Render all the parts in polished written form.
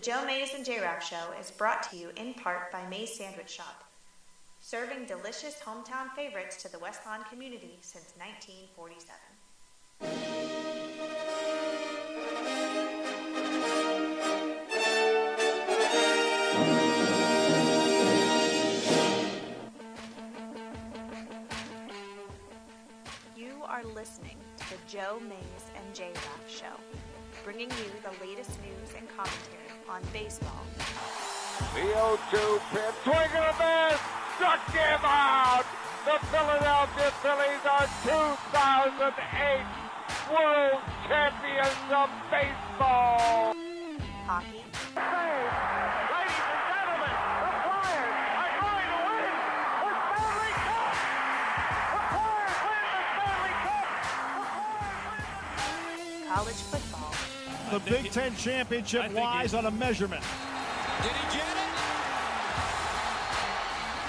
The Joe Mays and J-Raff Show is brought to you in part by Mays Sandwich Shop, serving delicious hometown favorites to the West Lawn community since 1947. You are listening to the Joe Mays and J-Raff Show, bringing you the latest news and commentary on baseball. The 0-2 pitch, swing and a miss, struck him out. The Philadelphia Phillies are 2008 World Champions of Baseball. Hockey. Ladies and gentlemen, the Flyers are going to win the Stanley Cup. The Flyers win the Stanley Cup. College football. The Big Ten championship lies on a measurement. Did he get it?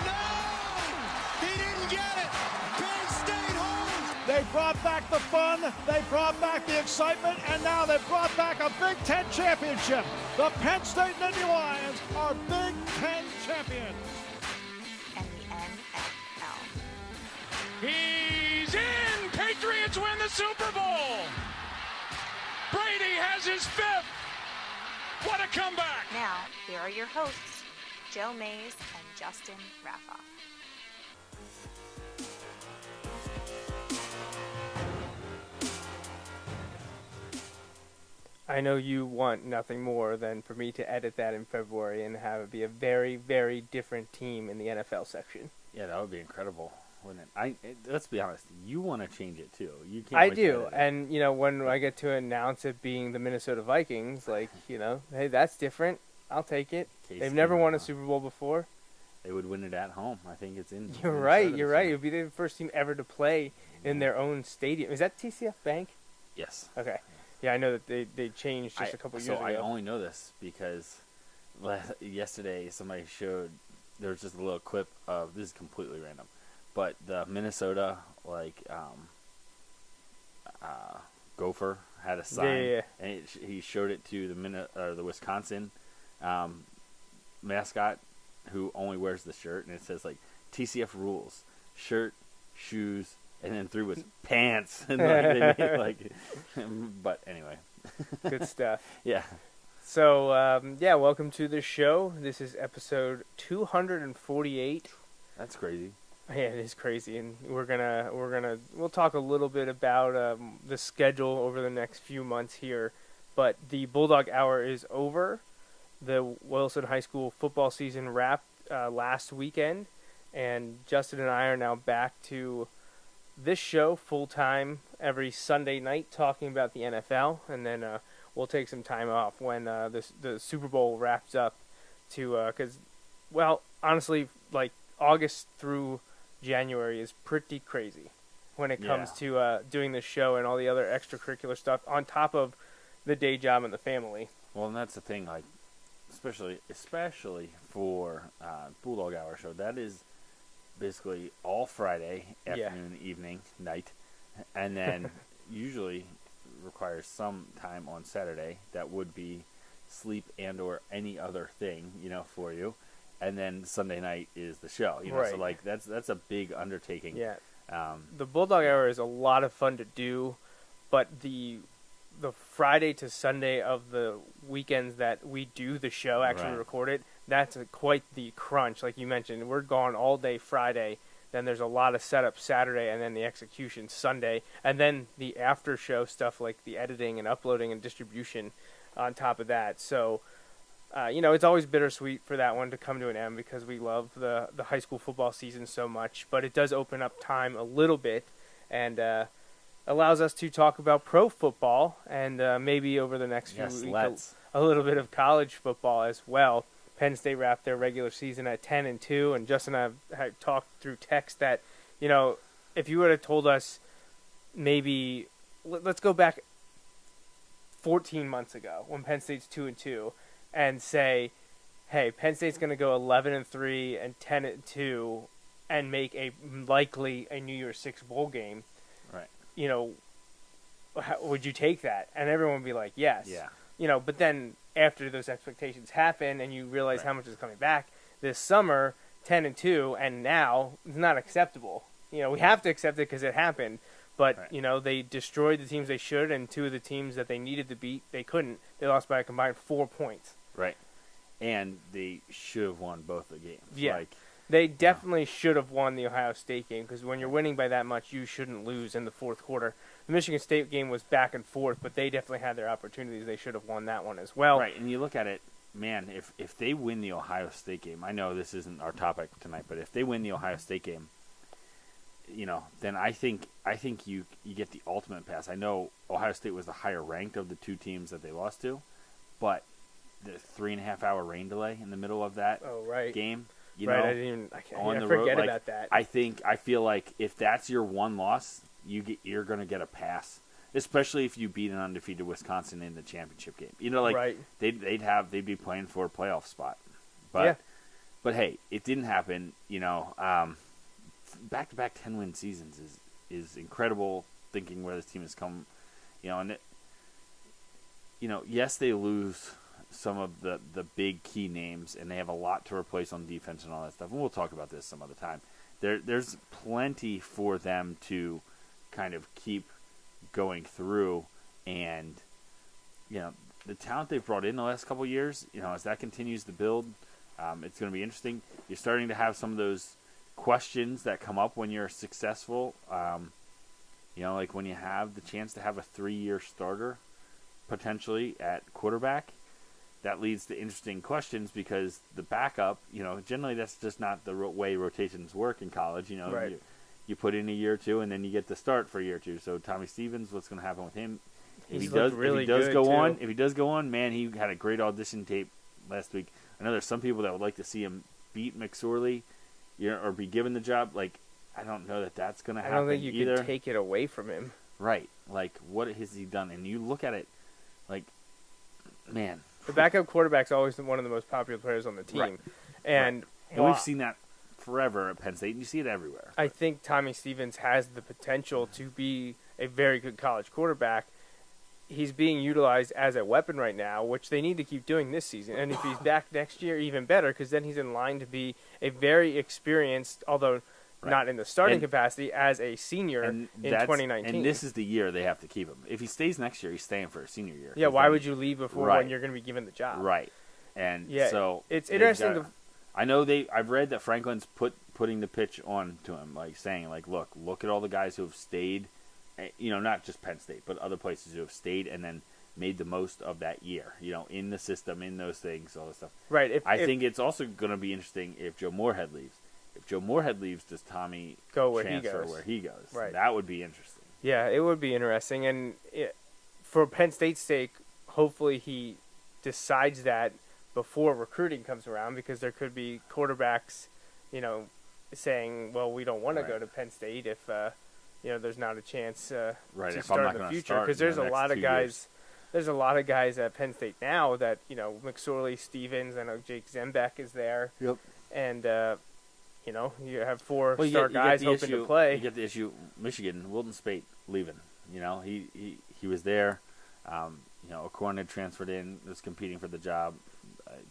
No! He didn't get it! Penn State holds! They brought back the fun, they brought back the excitement, and now they've brought back a Big Ten championship. The Penn State Nittany Lions are Big Ten champions. And the NFL. He's in! Patriots win the Super Bowl! Brady has his fifth! What a comeback! Now, here are your hosts, Joe Mays and Justin Raffoff. I know you want nothing more than for me to edit that in February and have it be a very, very different team in the NFL section. Yeah, that would be incredible, wouldn't it? Let's be honest. You want to change it too. You can't. I wait to do, edit it. and when I get to announce it being the Minnesota Vikings, hey, that's different. I'll take it. Case They've never Keenum, won a huh? Super Bowl before. They would win it at home. I think it's in. You're Minnesota right. this You're right. year. It would be the first team ever to play in their own stadium. Is that TCF Bank? Yes. Okay. Yeah, I know that they changed just a couple years ago. I only know this because yesterday somebody showed, there was just a little clip of, this is completely random, but the Minnesota Gopher had a sign, Yeah. and he showed it to the Wisconsin mascot, who only wears the shirt, and it says TCF rules, shirt, shoes, and then through his pants, and they made, but anyway. Good stuff. Yeah. So, welcome to the show. This is episode 248. That's crazy. Yeah, it is crazy, and we'll talk a little bit about the schedule over the next few months here. But the Bulldog Hour is over. The Wilson High School football season wrapped last weekend, and Justin and I are now back to this show full time every Sunday night talking about the NFL, and then we'll take some time off when the Super Bowl wraps up because honestly, August through January is pretty crazy when it comes to doing this show and all the other extracurricular stuff on top of the day job and the family. Well, and that's the thing, especially for Bulldog Hour show, that is basically all Friday afternoon, evening, night, and then usually requires some time on Saturday that would be sleep and or any other thing, for you, and then Sunday night is the show, right. So that's a big undertaking. Yeah. The Bulldog Hour is a lot of fun to do, but the Friday to Sunday of the weekends that we do the show, actually record it, that's quite the crunch. Like you mentioned, we're gone all day Friday, then there's a lot of setup Saturday, and then the execution Sunday, and then the after show stuff like the editing and uploading and distribution on top of that. So, it's always bittersweet for that one to come to an end because we love the high school football season so much, but it does open up time a little bit, and allows us to talk about pro football and maybe over the next few weeks a little bit of college football as well. Penn State wrapped their regular season at 10-2, and Justin and I have talked through text that, if you would have told us maybe, let's go back 14 months ago when Penn State's 2-2 and say, hey, Penn State's going to go 11-3 and 10-2 and make likely a New Year's Six bowl game. Right. Would you take that? And everyone would be like, yes. Yeah. But then after those expectations happen and you realize how much is coming back this summer, 10-2, and now it's not acceptable. We have to accept it because it happened. But, they destroyed the teams they should, and two of the teams that they needed to beat, they couldn't. They lost by a combined 4 points. Right. And they should have won both the games. Yeah. They definitely should have won the Ohio State game, because when you're winning by that much, you shouldn't lose in the fourth quarter. The Michigan State game was back and forth, but they definitely had their opportunities. They should have won that one as well. Right, and you look at it, man, if they win the Ohio State game, I know this isn't our topic tonight, but if they win the Ohio State game, then I think you get the ultimate pass. I know Ohio State was the higher ranked of the two teams that they lost to, but the 3.5-hour rain delay in the middle of that game, I forget about that. I feel like if that's your one loss, you're going to get a pass, especially if you beat an undefeated Wisconsin in the championship game. They'd be playing for a playoff spot, but hey, it didn't happen. Back-to-back 10-win seasons is incredible. Thinking where this team has come, yes, they lose some of the big key names, and they have a lot to replace on defense and all that stuff. And we'll talk about this some other time. There's plenty for them to kind of keep going through, and the talent they've brought in the last couple of years, as that continues to build, it's going to be interesting. You're starting to have some of those questions that come up when you're successful. Like when you have the chance to have a 3-year starter potentially at quarterback, that leads to interesting questions because the backup, generally that's just not the way rotations work in college. You put in a year or two and then you get the start for a year or two. So Tommy Stevens, what's going to happen with him? If he does go on, man, he had a great audition tape last week. I know there's some people that would like to see him beat McSorley, or be given the job. I don't know that that's going to happen. I don't think you either. can take it away from him. Right. What has he done? And you look at it, man. The backup quarterback's always one of the most popular players on the team. Right. And we've seen that forever at Penn State, and you see it everywhere. I think Tommy Stevens has the potential to be a very good college quarterback. He's being utilized as a weapon right now, which they need to keep doing this season. And if he's back next year, even better, because then he's in line to be a very experienced, although not in the starting capacity, as a senior in 2019. And this is the year they have to keep him. If he stays next year, he's staying for a senior year. Yeah, why would you leave before when you're going to be given the job? Right. And so it's interesting. I know I've read that Franklin's putting the pitch on to him, saying, look at all the guys who have stayed. Not just Penn State, but other places who have stayed and then made the most of that year, in the system, in those things, all this stuff. Right. I think it's also going to be interesting if Joe Moorhead leaves. If Joe Moorhead leaves, does Tommy transfer where he goes? Right. That would be interesting. Yeah, it would be interesting. And for Penn State's sake, hopefully he decides that before recruiting comes around, because there could be quarterbacks, saying, well, we don't want to go to Penn State if there's not a chance to start in the future, because there's a lot of guys. There's a lot of guys at Penn State now that McSorley, Stevens, I know Jake Zembeck is there. Yep. And you have four star guys hoping to play. You get the issue. Michigan, Wilton Spate leaving. He was there. O'Korn had transferred in, was competing for the job.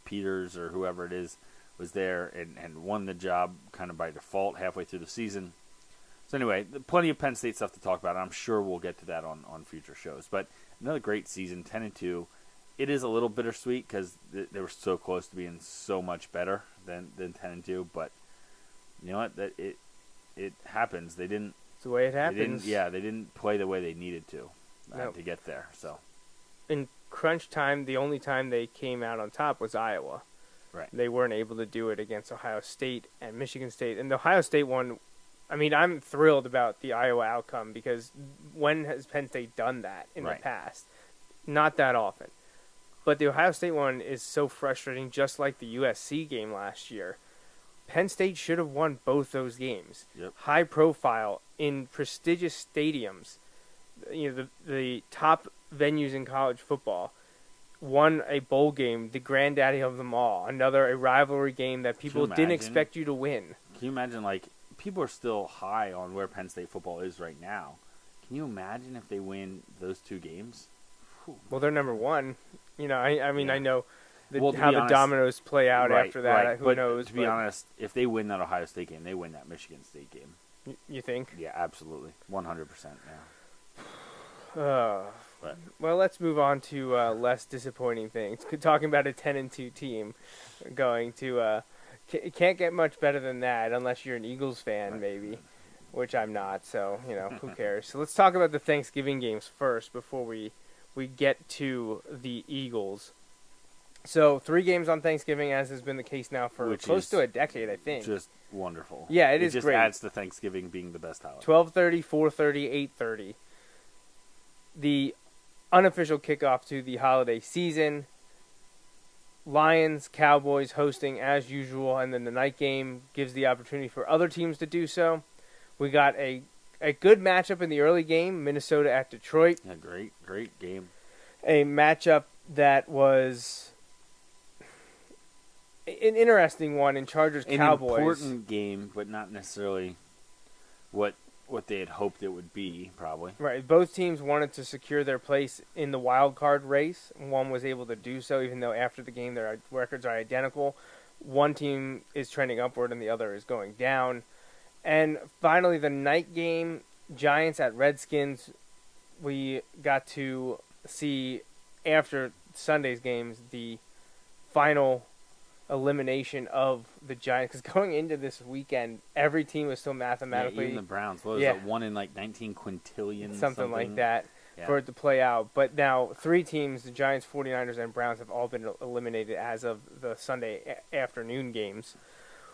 Peters or whoever it is was there and won the job kind of by default halfway through the season. So anyway, plenty of Penn State stuff to talk about. I'm sure we'll get to that on future shows. But another great season, 10-2. It is a little bittersweet because they were so close to being so much better than 10-2. But you know what? It happens. They didn't. It's the way it happens. They didn't play the way they needed to get there. So in crunch time, the only time they came out on top was Iowa. Right. They weren't able to do it against Ohio State and Michigan State. And the Ohio State one, I mean, I'm thrilled about the Iowa outcome because when has Penn State done that in the past? Not that often. But the Ohio State one is so frustrating, just like the USC game last year. Penn State should have won both those games. Yep. High profile in prestigious stadiums. The top venues in college football. Won a bowl game, the granddaddy of them all. A rivalry game that people didn't expect you to win. Can you imagine, people are still high on where Penn State football is right now. Can you imagine if they win those two games? Well, they're number one. I mean, Yeah. I know Well, to how be the honest, dominoes play out right, after that. right. Who But knows? To be honest, if they win that Ohio State game, they win that Michigan State game. You think? Yeah, absolutely, 100%. Yeah. But Well, let's move on to less disappointing things. Talking about a 10-2 team going to it can't get much better than that unless you're an Eagles fan, Right. maybe, which I'm not. So who cares? So let's talk about the Thanksgiving games first before we get to the Eagles. So 3 games on Thanksgiving, as has been the case now for Which close is to a decade, I think. just wonderful. Yeah, it is just great. adds to Thanksgiving being the best holiday. 12:30, 4:30, 8:30. The unofficial kickoff to the holiday season. Lions, Cowboys hosting as usual, and then the night game gives the opportunity for other teams to do so. We got a good matchup in the early game, Minnesota at Detroit. Yeah, great game. A matchup that was an interesting one in Chargers-Cowboys. An important game, but not necessarily what they had hoped it would be, probably. Right. Both teams wanted to secure their place in the wild card race. One was able to do so, even though after the game their records are identical. One team is trending upward and the other is going down. And finally, the night game, Giants at Redskins. We got to see, after Sunday's games, the final elimination of the Giants, because going into this weekend, every team was still mathematically even the Browns. What was Yeah. it? 1 in like 19 quintillion, something like that Yeah. for it to play out. But now 3 teams, the Giants, 49ers, and Browns, have all been eliminated as of the Sunday afternoon games.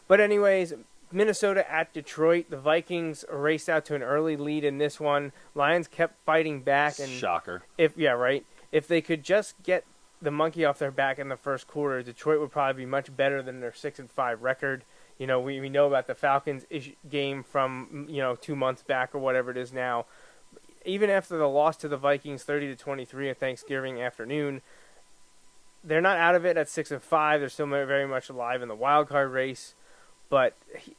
But anyways, Minnesota at Detroit. The Vikings raced out to an early lead in this one. Lions kept fighting back, and Shocker. if they could just get the monkey off their back in the first quarter, Detroit would probably be much better than their 6-5 record. We know about the Falcons game from 2 months back or whatever it is now. Even after the loss to the Vikings 30-23 on Thanksgiving afternoon, they're not out of it at 6-5. They're still very much alive in the wild card race. But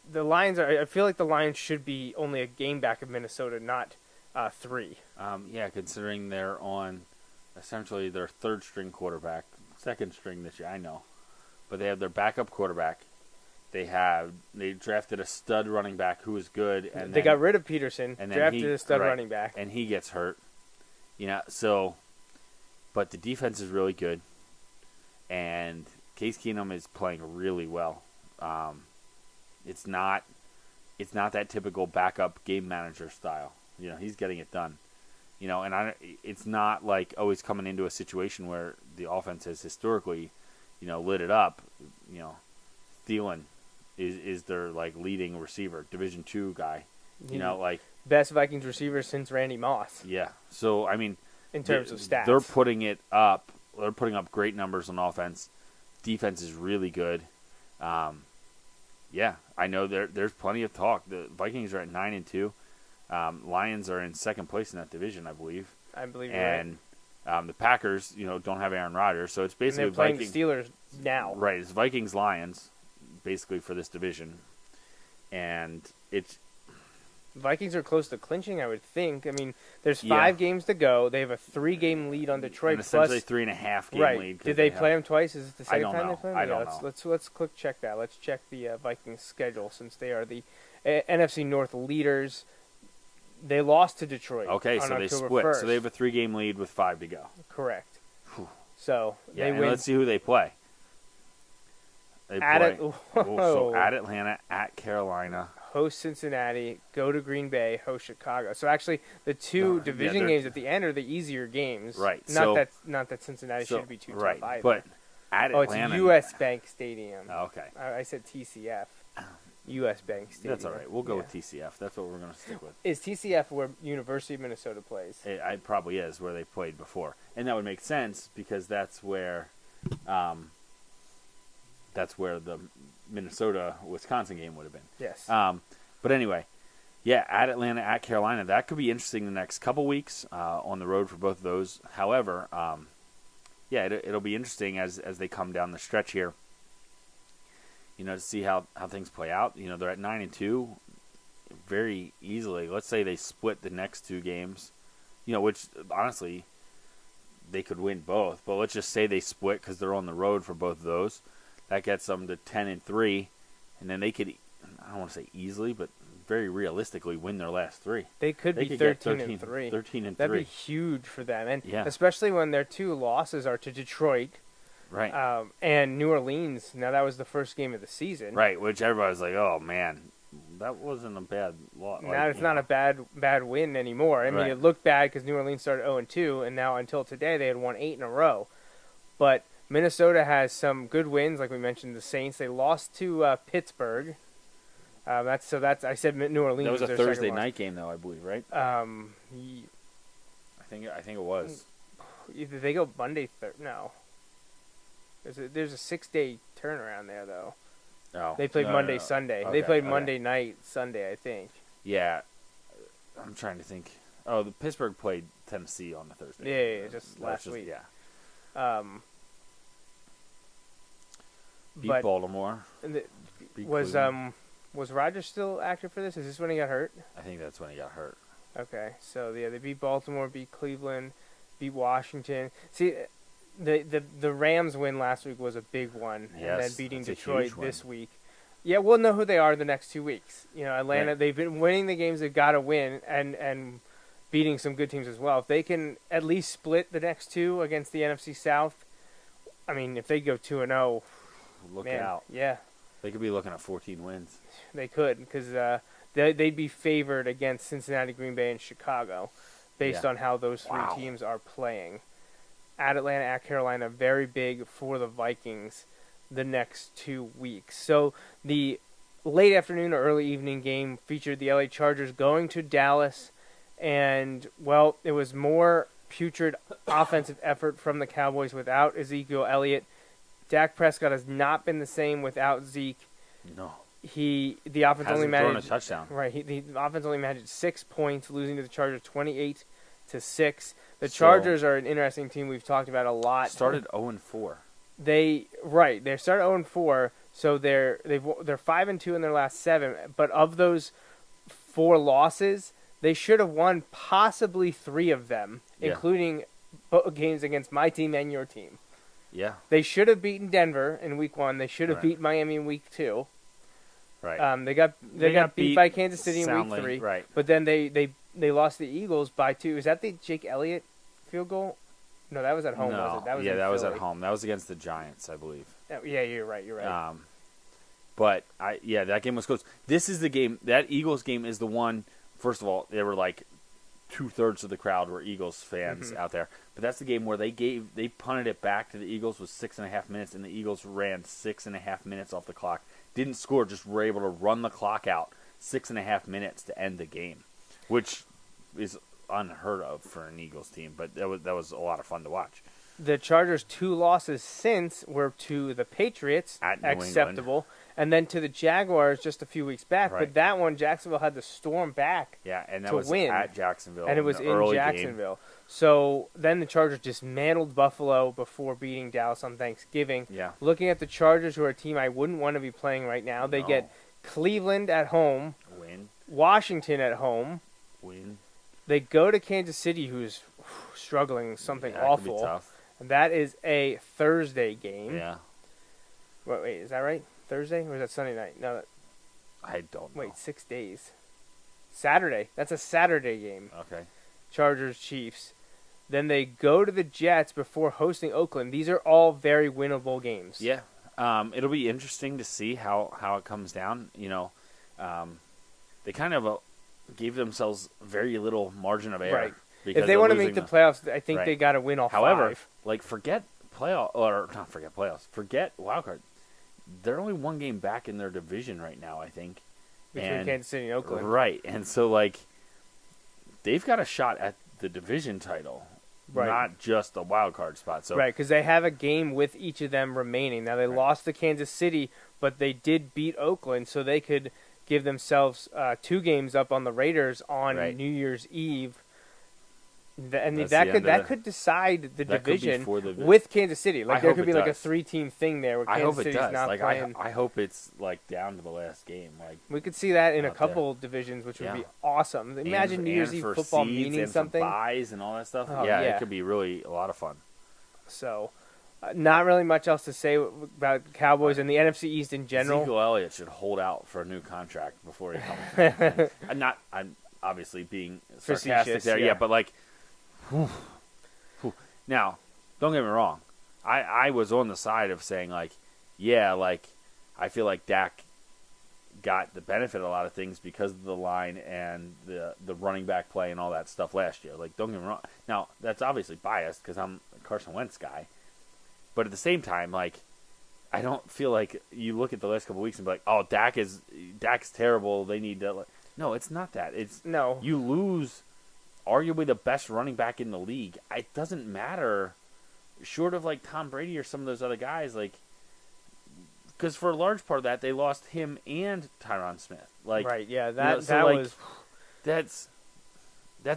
the Lions I feel like the Lions should be only a game back of Minnesota, not 3. Yeah, considering they're on essentially their third string quarterback, second string this year, I know. But they have their backup quarterback. They drafted a stud running back who was good, and They got rid of Peterson, and then drafted a stud right, running back. and he gets hurt. But the defense is really good, and Case Keenum is playing really well. It's not that typical backup game manager style. He's getting it done. It's not like he's coming into a situation where the offense has historically, lit it up. Thielen is their leading receiver, Division II guy. Best Vikings receiver since Randy Moss. Yeah. So in terms of stats, they're putting it up. They're putting up great numbers on offense. Defense is really good. Yeah, I know there's plenty of talk. The Vikings are at 9-2. Lions are in second place in that division, I believe. And the Packers, don't have Aaron Rodgers, so it's basically they're playing Vikings. the Steelers now. Right, it's Vikings Lions, basically for this division, and it's Vikings are close to clinching, I would think. There's 5 games to go. They have a 3-game lead on Detroit. and essentially plus 3.5 game right. lead. Did they play them twice? Is it the second don't time know. they played them? I don't know. Let's quick check that. Let's check the Vikings schedule since they are the NFC North leaders. They lost to Detroit. Okay, on so they October split. 1st. So they have a 3-game lead with 5 to go. Correct. Whew. So Yeah, they and win. let's see who they play. They At play. it- So at Atlanta, at Carolina. Host Cincinnati, go to Green Bay, host Chicago. So actually, the two division they're- games at the end are the easier games. Right, Not so- that Cincinnati So, should be too right, tough either. but at it's Atlanta. U.S. Bank Stadium. Oh, okay. I said TCF. U.S. Bank Stadium. That's all right. We'll go Yeah. with TCF. That's what we're going to stick with. Is TCF where University of Minnesota plays? It probably is where they played before, and that would make sense because that's where the Minnesota-Wisconsin game would have been. Yes. But anyway, yeah, at Atlanta, at Carolina, that could be interesting the next couple weeks on the road for both of those. However, it'll be interesting as they come down the stretch here. To see how things play out. They're at 9-2 very easily. Let's say they split the next 2 games, which honestly they could win both. But let's just say they split because they're on the road for both of those. That gets them to 10-3, and then they could, I don't want to say easily, but very realistically win their last 3. They could be 13-3. 13-3. That'd be huge for them, and yeah. especially when their 2 losses are to Detroit, right, and New Orleans. Now that was the first game of the season, right? Which everybody's like, "Oh man, that wasn't a bad loss." Now it's not a bad win anymore. I mean, it looked bad because New Orleans started 0-2, and now until today they had won 8 in a row. But Minnesota has some good wins, like we mentioned. The Saints, they lost to Pittsburgh. That's I said New Orleans. That was a their Thursday second night game, though, I believe, right? I think it was. Either they go Monday. No. There's a 6-day turnaround there, though. Oh, they played Monday, Sunday. Okay, they played Monday night, Sunday, I think. Yeah, I'm trying to think. Oh, the Pittsburgh played Tennessee on the Thursday. Yeah, just last week. Yeah. Beat Baltimore. Was Rodgers still active for this? Is this when he got hurt? I think that's when he got hurt. Okay, so yeah, they beat Baltimore, beat Cleveland, beat Washington. See, the Rams win last week was a big one, yes, and then beating that's Detroit this week. Yeah, we'll know who they are the next 2 weeks. You know, Atlanta, they've been winning the games they've got to win, and beating some good teams as well. If they can at least split the next 2 against the NFC South, I mean, if they go 2-0, look out. Yeah. They could be looking at 14 wins. They could, because they'd be favored against Cincinnati, Green Bay, and Chicago based on how those 3 teams are playing. At Atlanta, at Carolina, very big for the Vikings the next 2 weeks. So the late afternoon or early evening game featured the LA Chargers going to Dallas, and, well, it was more putrid offensive effort from the Cowboys without Ezekiel Elliott. Dak Prescott has not been the same without Zeke. No. The offense only managed thrown a touchdown. Right. The offense only managed 6 points, losing to the Chargers 28-6. The Chargers are an interesting team we've talked about a lot. Started 0-4. They started 0-4, so they're 5-2 in their last 7. But of those 4 losses, they should have won possibly 3 of them, including games against my team and your team. Yeah. They should have beaten Denver in week 1. They should have beat Miami in week 2. Right. They got beat by Kansas City in week 3. Right. But then they lost the Eagles by 2. Is that the Jake Elliott field goal? No, that was at home, was it? That was at home. That was against the Giants, I believe. Yeah, you're right. But that game was close. This is the game. That Eagles game is the one. First of all, they were like 2/3 of the crowd were Eagles fans out there. But that's the game where they punted it back to the Eagles with 6.5 minutes, and the Eagles ran 6.5 minutes off the clock. Didn't score, just were able to run the clock out 6.5 minutes to end the game, which is unheard of for an Eagles team. But that was a lot of fun to watch. The Chargers' 2 losses since were to the Patriots, at New acceptable, England. And then to the Jaguars just a few weeks back. Right. But that one, Jacksonville had to storm back. Yeah, and that to was win. At Jacksonville, and it was in Jacksonville. Game. So then the Chargers dismantled Buffalo before beating Dallas on Thanksgiving. Yeah. Looking at the Chargers, who are a team I wouldn't want to be playing right now, they get Cleveland at home, win. Washington at home, win. They go to Kansas City, who's struggling something awful. Could be tough. And that is a Thursday game. Yeah. Wait, is that right? Thursday? Or is that Sunday night? No. I don't know. Wait, 6 days. Saturday. That's a Saturday game. Okay. Chargers, Chiefs. Then they go to the Jets before hosting Oakland. These are all very winnable games. Yeah. It'll be interesting to see how it comes down. You know, they kind of gave themselves very little margin of error. Right. If they want to make the playoffs, I think they got to win all 5. Forget wild card. They're only 1 game back in their division right now, I think. Between Kansas City and Oakland. Right. And so, they've got a shot at the division title, not just a wild card spot. So right, because they have a game with each of them remaining. Now, they lost to Kansas City, but they did beat Oakland, so they could give themselves 2 games up on the Raiders on New Year's Eve. That could decide the that could be division for with Kansas City. Like I there hope could be it like a does. 3-team thing there where I Kansas hope it City's does. not Like playing. I hope it's like down to the last game. Like We could see that in a out couple divisions, which would Yeah. be awesome. Imagine New Year's Eve for football seeds meaning and something. for buys and all that stuff. Oh, yeah, yeah. it could be really a lot of fun. So, not really much else to say about the Cowboys and the NFC East in general. Ezekiel Elliott should hold out for a new contract before he comes. I'm obviously being sarcastic Facetious, there, yeah. but like, whew. Now, don't get me wrong. I was on the side of saying like, yeah, like I feel like Dak got the benefit of a lot of things because of the line and the running back play and all that stuff last year. Like, don't get me wrong. Now, that's obviously biased because I'm a Carson Wentz guy. But at the same time, like, I don't feel like you look at the last couple of weeks and be like, oh, Dak's terrible. They need to. No, it's not that. It's No. You lose arguably the best running back in the league. It doesn't matter, short of like Tom Brady or some of those other guys, like. Because for a large part of that, they lost him and Tyron Smith. Like, Right, yeah, that was that's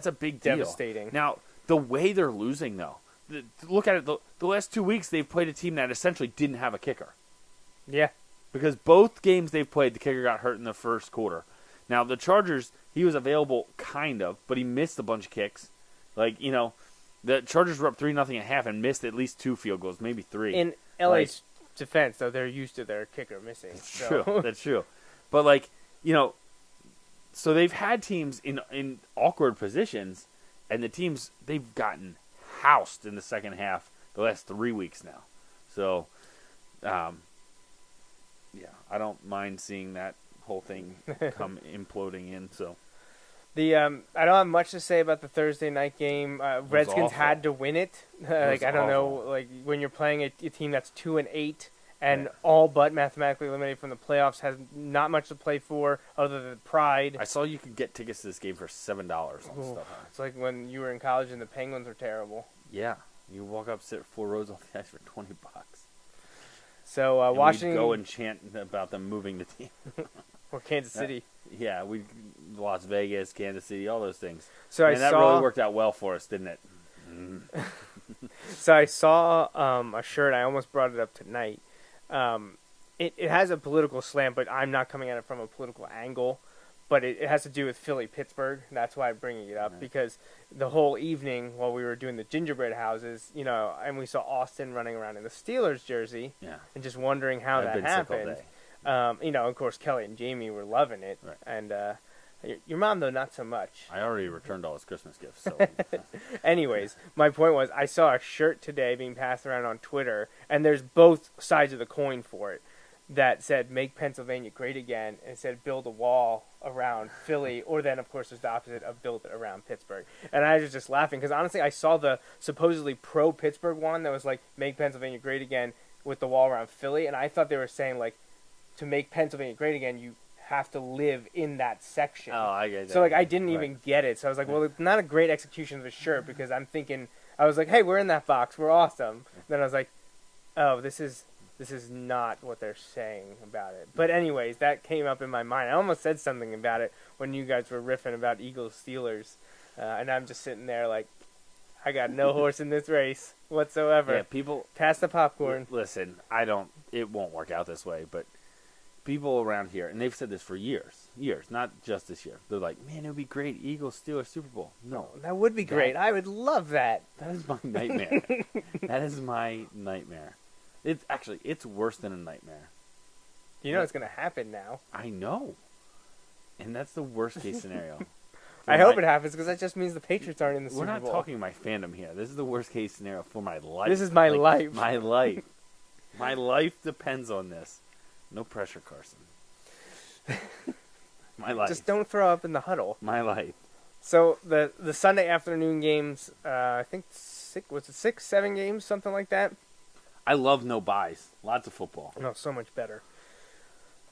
a big deal. devastating. Now, the way they're losing, though, look at it. The last 2 weeks, they've played a team that essentially didn't have a kicker. Yeah. Because both games they've played, the kicker got hurt in the first quarter. Now, the Chargers, he was available kind of, but he missed a bunch of kicks. Like, the Chargers were up 3-0 at half and missed at least 2 field goals, maybe 3. In LA's defense, though, they're used to their kicker missing. True. That's true. But, like, so they've had teams in awkward positions, and the teams, they've gotten housed in the second half the last 3 weeks now. So, yeah, I don't mind seeing that whole thing come imploding in. So I don't have much to say about the Thursday night game. Redskins awful. had to win it. Like, I don't know, like when you're playing a team that's 2-8 and all but mathematically eliminated from the playoffs, has not much to play for other than pride. I saw you could get tickets to this game for $7 on StubHub. It's like when you were in college and the Penguins were terrible. Yeah, you walk up, sit 4 rows off the ice for $20. So And Washington we'd go and chant about them moving the team. or Kansas City. Yeah, Las Vegas, Kansas City, all those things. So And that really worked out well for us, didn't it? So I saw a shirt. I almost brought it up tonight. It has a political slant, but I'm not coming at it from a political angle. But it has to do with Philly-Pittsburgh. That's why I'm bringing it up, because the whole evening while we were doing the gingerbread houses, and we saw Austin running around in the Steelers jersey, and just wondering how that happened. Of course, Kelly and Jamie were loving it, and your mom, though, not so much. I already returned all his Christmas gifts. So. Anyways, my point was I saw a shirt today being passed around on Twitter, and there's both sides of the coin for it, that said "Make Pennsylvania Great Again" and said "Build a wall around Philly," or then, of course, there's the opposite of "Build it around Pittsburgh." And I was just laughing because honestly, I saw the supposedly pro-Pittsburgh one that was like "Make Pennsylvania Great Again" with the wall around Philly, and I thought they were saying like to make Pennsylvania great again, you have to live in that section. Oh, I get that. So like I didn't even get it. So I was like, well, it's not a great execution of the shirt because I'm thinking I was like, hey, we're in that box, we're awesome. Then I was like, oh, this is not what they're saying about it. But anyways, that came up in my mind. I almost said something about it when you guys were riffing about Eagles Steelers, and I'm just sitting there like, I got no horse in this race whatsoever. Yeah, people pass the popcorn. Listen, it won't work out this way, but people around here, and they've said this for years, not just this year. They're like, man, it would be great, Eagles Steelers Super Bowl. No, that would be great. I would love that. That is my nightmare. That is my nightmare. It's worse than a nightmare. You know it's going to happen now. I know. And that's the worst case scenario. I hope it happens because that just means the Patriots aren't in the Super Bowl. We're not talking my fandom here. This is the worst case scenario for my life. This is my life. My life. My life depends on this. No pressure, Carson. My life. Just don't throw up in the huddle. My life. So the Sunday afternoon games, I think 6, 7 games, something like that? I love no buys. Lots of football. No, so much better.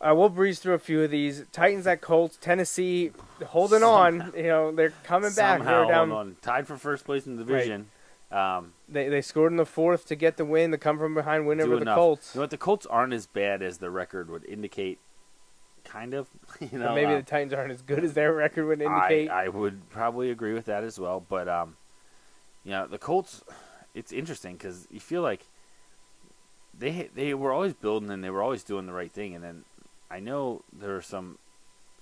We'll breeze through a few of these. Titans at Colts, Tennessee holding on. They're coming back. Somehow They're down, on. Tied for first place in the division. Right. They scored in the fourth to get the win, the come from behind win over the Colts. You know what? The Colts aren't as bad as the record would indicate. Kind of. But maybe the Titans aren't as good as their record would indicate. I would probably agree with that as well. But the Colts, it's interesting because you feel like they were always building and they were always doing the right thing. And then I know there was some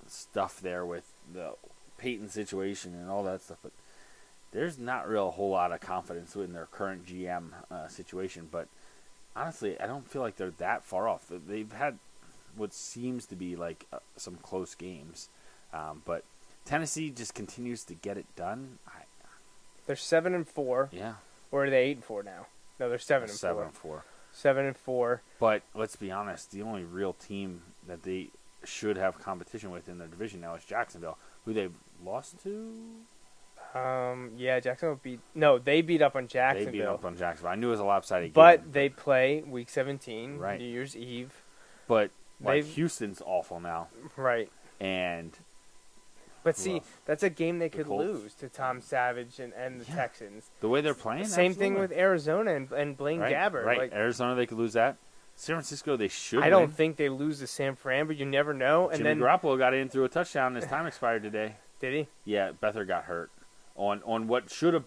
stuff there with the Peyton situation and all that stuff, but there's not real a whole lot of confidence in their current GM situation. But honestly, I don't feel like they're that far off. They've had what seems to be like some close games, but Tennessee just continues to get it done. They're 7-4. Yeah. Or are they 8-4 now? No, they're 7-4. 7-4. 7-4. But let's be honest, the only real team that they should have competition with in their division now is Jacksonville, who they've lost to. Yeah, Jacksonville beat. No, they beat up on Jacksonville. They beat up on Jacksonville. I knew it was a lopsided game. But they play Week 17, right. New Year's Eve. But Houston's awful now. Right. But see, that's a game they could lose to Tom Savage and the Texans. The way they're playing? Same thing with Arizona and Blaine Gabbert. Right, like, Arizona, they could lose that. San Francisco, they should I don't think they lose to San Fran, but you never know. And Jimmy Garoppolo got in through a touchdown and his time expired today. Did he? Yeah, Beathard got hurt. On what should have...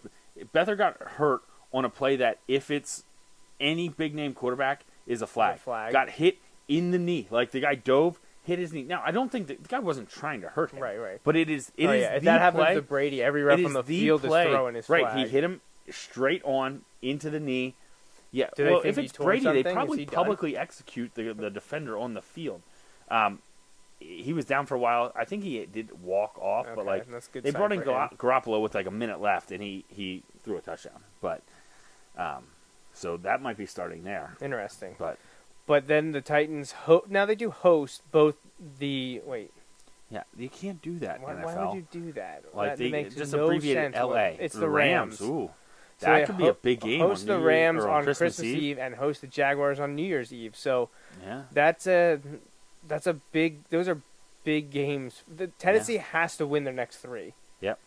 Beathard got hurt on a play that if it's any big-name quarterback is a flag. Got hit in the knee. Like, the guy dove... hit his knee. Now, I don't think the guy wasn't trying to hurt him. Right. But it is If that happens to Brady, every ref on the field is throwing his flag. Right, he hit him straight on into the knee. Yeah, if it's Brady, they probably publicly execute the defender on the field. He was down for a while. I think he did walk off, but they brought in Garoppolo with like a minute left, and he threw a touchdown. But so that might be starting there. Interesting. But then the Titans now they do host both the Yeah, you can't do that. Why NFL. would you do that? Like that makes just no abbreviated sense. LA. It's the Rams. Ooh, So that could be a big game. Host the Rams on Christmas Eve and host the Jaguars on New Year's Eve. So yeah, that's a big. Those are big games. Tennessee has to win their next 3. Yep.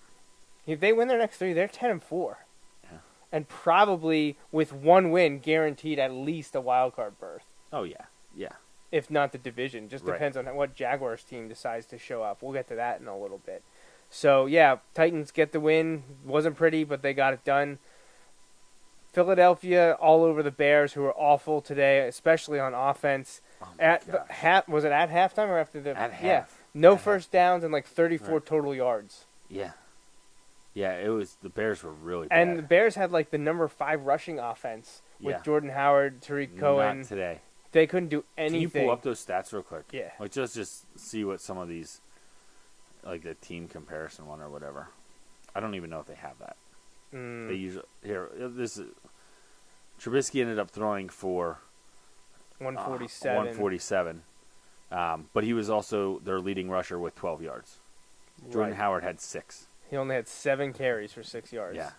If they win their next 3, they're 10-4. Yeah. And probably with one win, guaranteed at least a wild card berth. Oh yeah. If not the division, just depends on what Jaguars team decides to show up. We'll get to that in a little bit. So yeah, Titans get the win. Wasn't pretty, but they got it done. Philadelphia all over the Bears, who were awful today, especially on offense. Was it at halftime or after the? At half. Yeah, no first downs and like 34 total yards. Yeah. Yeah, it was. The Bears were really bad. And the Bears had like the number 5 rushing offense with Jordan Howard, Tariq Cohen. Not today. They couldn't do anything. Can you pull up those stats real quick? Yeah. Like just see what some of these, like the team comparison one or whatever. I don't even know if they have that. They usually Trubisky ended up throwing for 147. But he was also their leading rusher with 12 yards. Jordan Howard had 6. He only had 7 carries for 6 yards. Yeah,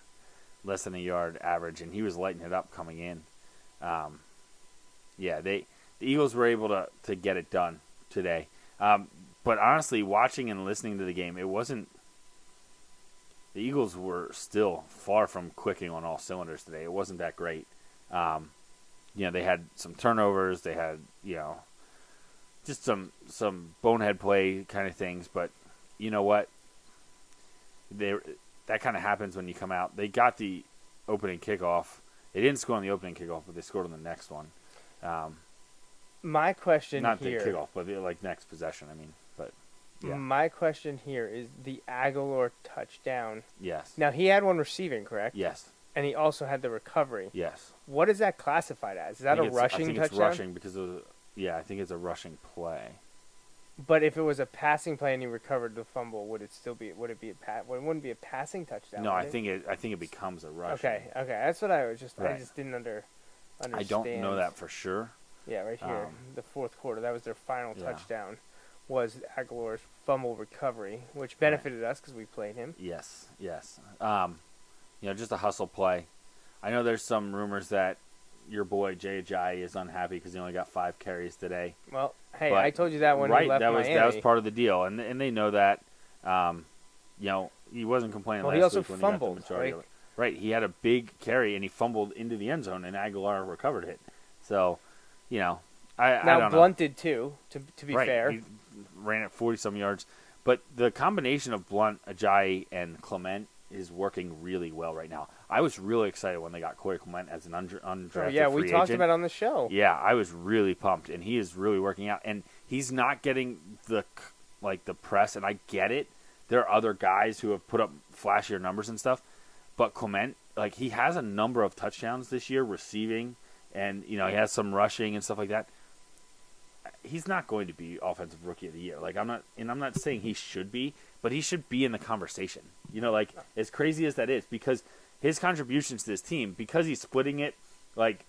less than a yard average, and he was lighting it up coming in. Yeah, the Eagles were able to get it done today. But honestly, watching and listening to the game, it wasn't. The Eagles were still far from clicking on all cylinders today. It wasn't that great. They had some turnovers. They had, just some bonehead play kind of things. But you know what? That kind of happens when you come out. They got the opening kickoff. They didn't score on the opening kickoff, but they scored on the next one. My question not here, the kickoff, but like next possession. I mean, but yeah. My question here is the Aguilar touchdown. Yes. Now he had one receiving, correct? Yes. And he also had the recovery. Yes. What is that classified as? Is that a rushing touchdown? I think it's rushing because I think it's a rushing play. But if it was a passing play and he recovered the fumble, would it still be? Would it be it wouldn't be a passing touchdown? No, I think it becomes a rushing. Okay, that's what I was just. Right. I just didn't understand. I don't know that for sure. Yeah, right here, the fourth quarter. That was their final touchdown. Was Aguilar's fumble recovery, which benefited us because we played him. Yes. Just a hustle play. I know there's some rumors that your boy Jay is unhappy because he only got 5 carries today. Well, hey, I told you that when he left Miami. That was part of the deal, and they know that. He wasn't complaining last week. He also when fumbled. He got the majority of it. Right, he had a big carry and he fumbled into the end zone, and Aguilar recovered it. So, I don't know. Blunt did too. To be fair, he ran at 40-some yards, but the combination of Blunt, Ajayi, and Clement is working really well right now. I was really excited when they got Corey Clement as an undrafted yeah, we free talked agent. about it on the show. Yeah, I was really pumped, and he is really working out. And he's not getting the press, and I get it. There are other guys who have put up flashier numbers and stuff, but Clement, he has a number of touchdowns this year receiving, and he has some rushing and stuff like that. He's not going to be offensive rookie of the year. I'm not saying he should be, but he should be in the conversation. As crazy as that is, because his contributions to this team, because he's splitting it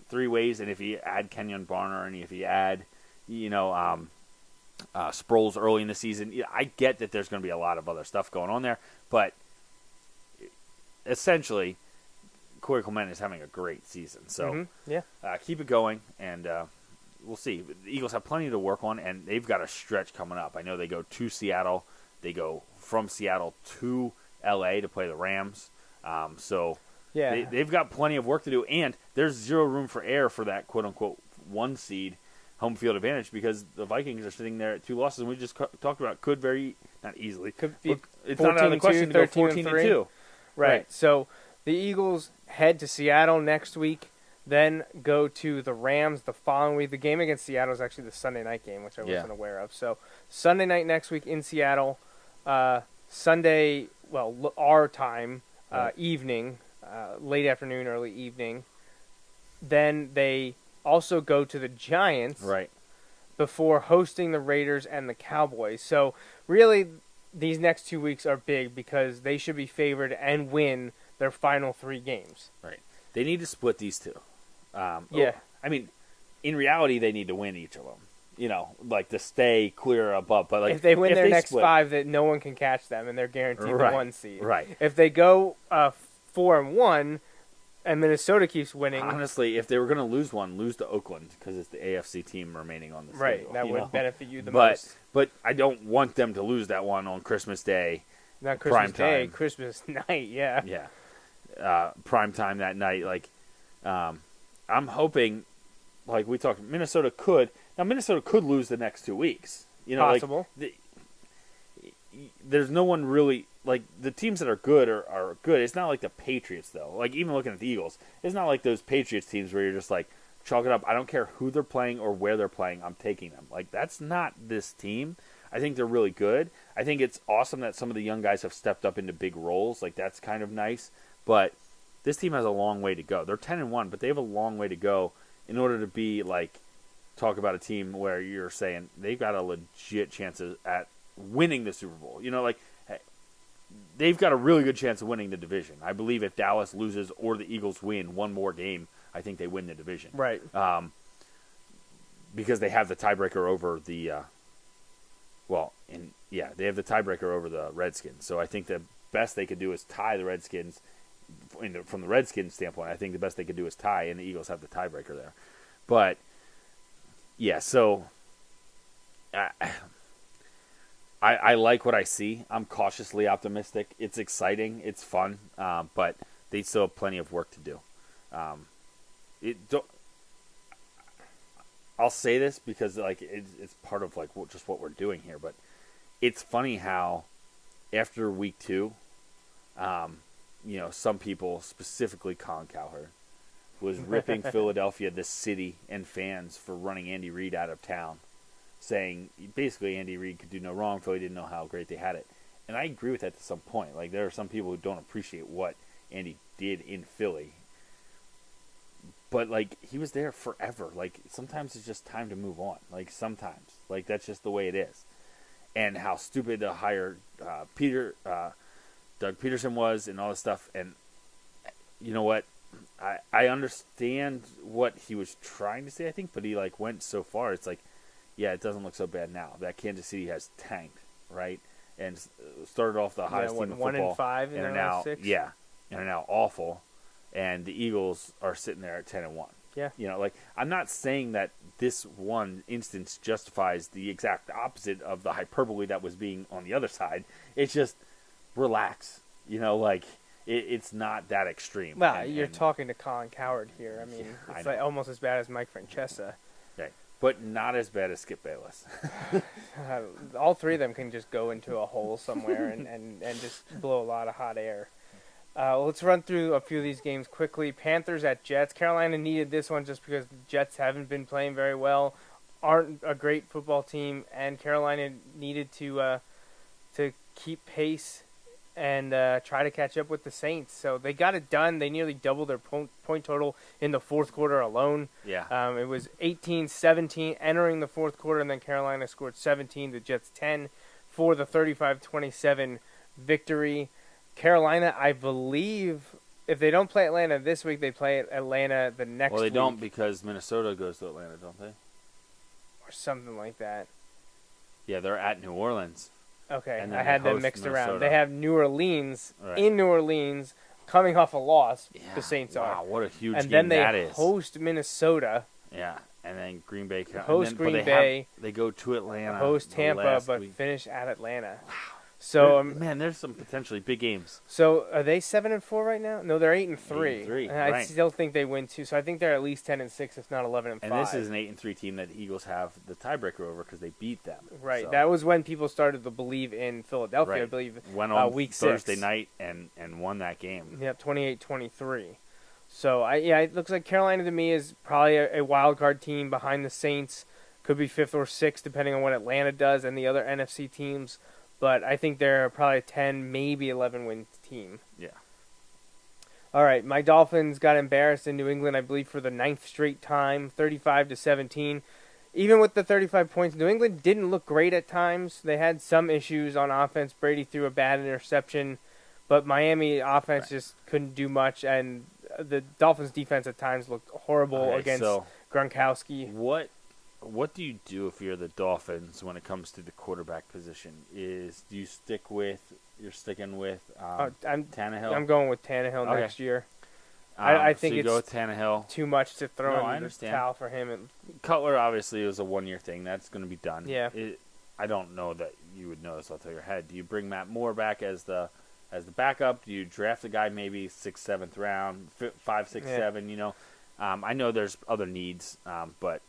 3 ways, and if you add Kenyon Barner and if you add, Sproles early in the season, I get that there's going to be a lot of other stuff going on there, but essentially, Corey Clement is having a great season. So keep it going, and we'll see. The Eagles have plenty to work on, and they've got a stretch coming up. I know they go to Seattle. They go from Seattle to L.A. to play the Rams. They've got plenty of work to do, and there's zero room for error for that quote-unquote 1 seed home field advantage, because the Vikings are sitting there at 2 losses, and we just talked about could very, not easily, could be it's not out of the question to go 14-2. Right. So the Eagles head to Seattle next week, then go to the Rams the following week. The game against Seattle is actually the Sunday night game, which I wasn't aware of. So Sunday night next week in Seattle, Sunday, our time, evening, late afternoon, early evening. Then they also go to the Giants before hosting the Raiders and the Cowboys. So really, these next 2 weeks are big because they should be favored and win their final 3 games. Right. They need to split these two. In reality, they need to win each of them. To stay clear above. But if they win their next 5, that no one can catch them, and they're guaranteed the 1 seed. Right. If they go 4-1, and Minnesota keeps winning. Honestly, if they were going to lose one, lose to Oakland, because it's the AFC team remaining on the schedule. Right, that would benefit you the most. But I don't want them to lose that one on Christmas Day. Not Christmas Day, Christmas night, yeah. Yeah. Prime time that night. I'm hoping, we talked, Minnesota could lose the next 2 weeks. Possible. There's no one really, the teams that are good are good. It's not like the Patriots, though. Even looking at the Eagles, it's not like those Patriots teams where you're just chalk it up. I don't care who they're playing or where they're playing. I'm taking them. That's not this team. I think they're really good. I think it's awesome that some of the young guys have stepped up into big roles. That's kind of nice. But this team has a long way to go. They're 10-1, but they have a long way to go in order to be, talk about a team where you're saying they've got a legit chance at winning the Super Bowl. They've got a really good chance of winning the division. I believe if Dallas loses or the Eagles win one more game, I think they win the division. Right. Because they have the tiebreaker over the they have the tiebreaker over the Redskins. So I think the best they could do is tie the Redskins. From the Redskins standpoint, I think the best they could do is tie, and the Eagles have the tiebreaker there. But so I like what I see. I'm cautiously optimistic. It's exciting. It's fun. But they still have plenty of work to do. I'll say this because it's part of just what we're doing here. But it's funny how after week 2, some people, specifically Colin Cowherd, was ripping Philadelphia, the city, and fans for running Andy Reid out of town, saying basically Andy Reid could do no wrong. Philly didn't know how great they had it. And I agree with that to some point. There are some people who don't appreciate what Andy did in Philly. But, he was there forever. Sometimes it's just time to move on. Sometimes. That's just the way it is. And how stupid to hire Doug Peterson was and all this stuff. And you know what? I understand what he was trying to say, I think, but he went so far. It's it doesn't look so bad now. That Kansas City has tanked, right? And started off the highest team in football. 1-5 in and their are now last 6. and are now awful. And the Eagles are sitting there at 10-1. Yeah. I'm not saying that this one instance justifies the exact opposite of the hyperbole that was being on the other side. It's just relax. It's not that extreme. Well, you're talking to Colin Cowherd here. I mean, it's almost as bad as Mike Francesa. Right. But not as bad as Skip Bayless. All 3 of them can just go into a hole somewhere and just blow a lot of hot air. Let's run through a few of these games quickly. Panthers at Jets. Carolina needed this one just because the Jets haven't been playing very well, aren't a great football team, and Carolina needed to keep pace and try to catch up with the Saints. So they got it done. They nearly doubled their point total in the fourth quarter alone. Yeah. It was 18-17 entering the fourth quarter, and then Carolina scored 17, the Jets 10 for the 35-27 victory. Carolina, I believe, if they don't play Atlanta this week, they play Atlanta the next week. Well, they don't because Minnesota goes to Atlanta, don't they? Or something like that. Yeah, they're at New Orleans. Okay, And I then had they them host mixed Minnesota. around. They have New Orleans Right. in New Orleans coming off a loss, Yeah. the Saints wow, are. what a huge And game then they that is. host Minnesota, Yeah, and then Green Bay. Host and then, Green but Bay. They go to Atlanta. host the Tampa, last but week. finish at Atlanta. So Man, there's some potentially big games. So are they 7-4 right now? No, they're 8-3. 8-3, And I right. still think they win too. So I think they're at least 10-6, if not 11-5. And this is an 8-3 team that the Eagles have the tiebreaker over because they beat them. right. So, That was when people started to believe in Philadelphia. right. I believe went on week Thursday 6. night and won that game. Yep, 28-23. So it looks like Carolina to me is probably a wild card team behind the Saints. Could be 5th or 6th depending on what Atlanta does and the other NFC teams. But I think they're probably a 10, maybe 11 win team. Yeah. All right, my Dolphins got embarrassed in New England, I believe, for the 9th straight time, 35-17. Even with the 35 points, New England didn't look great at times. They had some issues on offense. Brady threw a bad interception, but Miami offense just couldn't do much, and the Dolphins defense at times looked horrible Okay, against so Gronkowski. What do you do if you're the Dolphins when it comes to the quarterback position? Do you stick with I'm Tannehill? I'm going with Tannehill Okay. next year. I think so you it's go with Tannehill. too much to throw No, in I the understand. towel for him. And Cutler obviously was a 1-year thing. That's going to be done. Yeah. I don't know that you would know this off the top of your head. Do you bring Matt Moore back as the backup? Do you draft a guy maybe 6th, 7th round, 5, 6, Yeah. 7? You know, I know there's other needs, but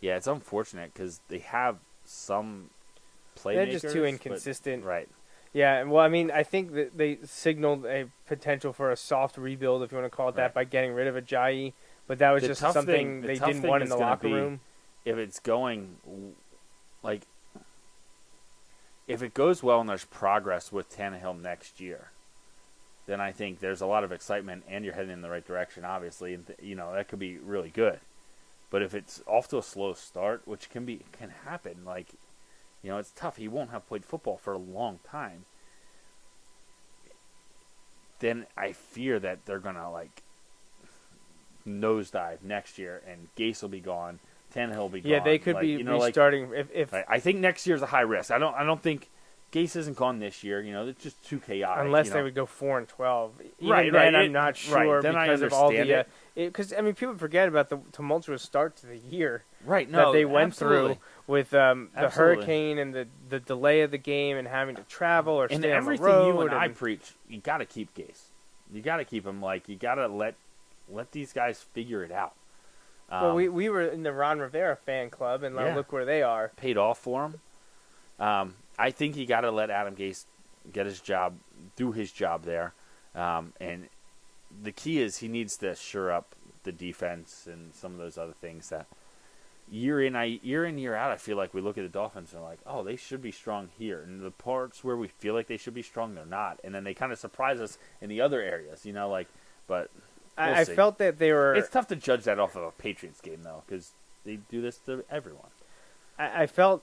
yeah, it's unfortunate because they have some playmakers. they're just too but- inconsistent. right. Yeah, well, I mean, I think that they signaled a potential for a soft rebuild, if you want to call it that, Right. by getting rid of Ajayi. But that was The just tough something thing- the they tough didn't thing want in is the gonna locker be- room. If it's going, like, if it goes well and there's progress with Tannehill next year, then I think there's a lot of excitement and you're heading in the right direction, obviously, and that could be really good. But if it's off to a slow start, which can happen, like, it's tough. He won't have played football for a long time. Then I fear that they're gonna nosedive next year, and Gase will be gone. Tannehill will be gone. Yeah, they could be restarting. If I think next year's a high risk. I don't think Gase isn't gone this year. It's just too chaotic. unless they would go 4-12, even Right, then right. I'm not Right, sure then I because of all the understand because I mean people forget about the tumultuous start to the year right that they went absolutely. through with the Absolutely. hurricane and the delay of the game and having to travel or And stay on the everything road. you and I preach, you got to keep Gase. You got to keep him. You got to let these guys figure it out. Well, we were in the Ron Rivera fan club, and Yeah. look where they are. Paid off for him. I think you got to let Adam Gase get his job, do his job there, and the key is he needs to shore up the defense and some of those other things that year in year out. I feel like we look at the Dolphins and are like, oh, they should be strong here, and the parts where we feel like they should be strong, they're not, and then they kind of surprise us in the other areas, But I see. felt that they were. It's tough to judge that off of a Patriots game though, because they do this to everyone. I felt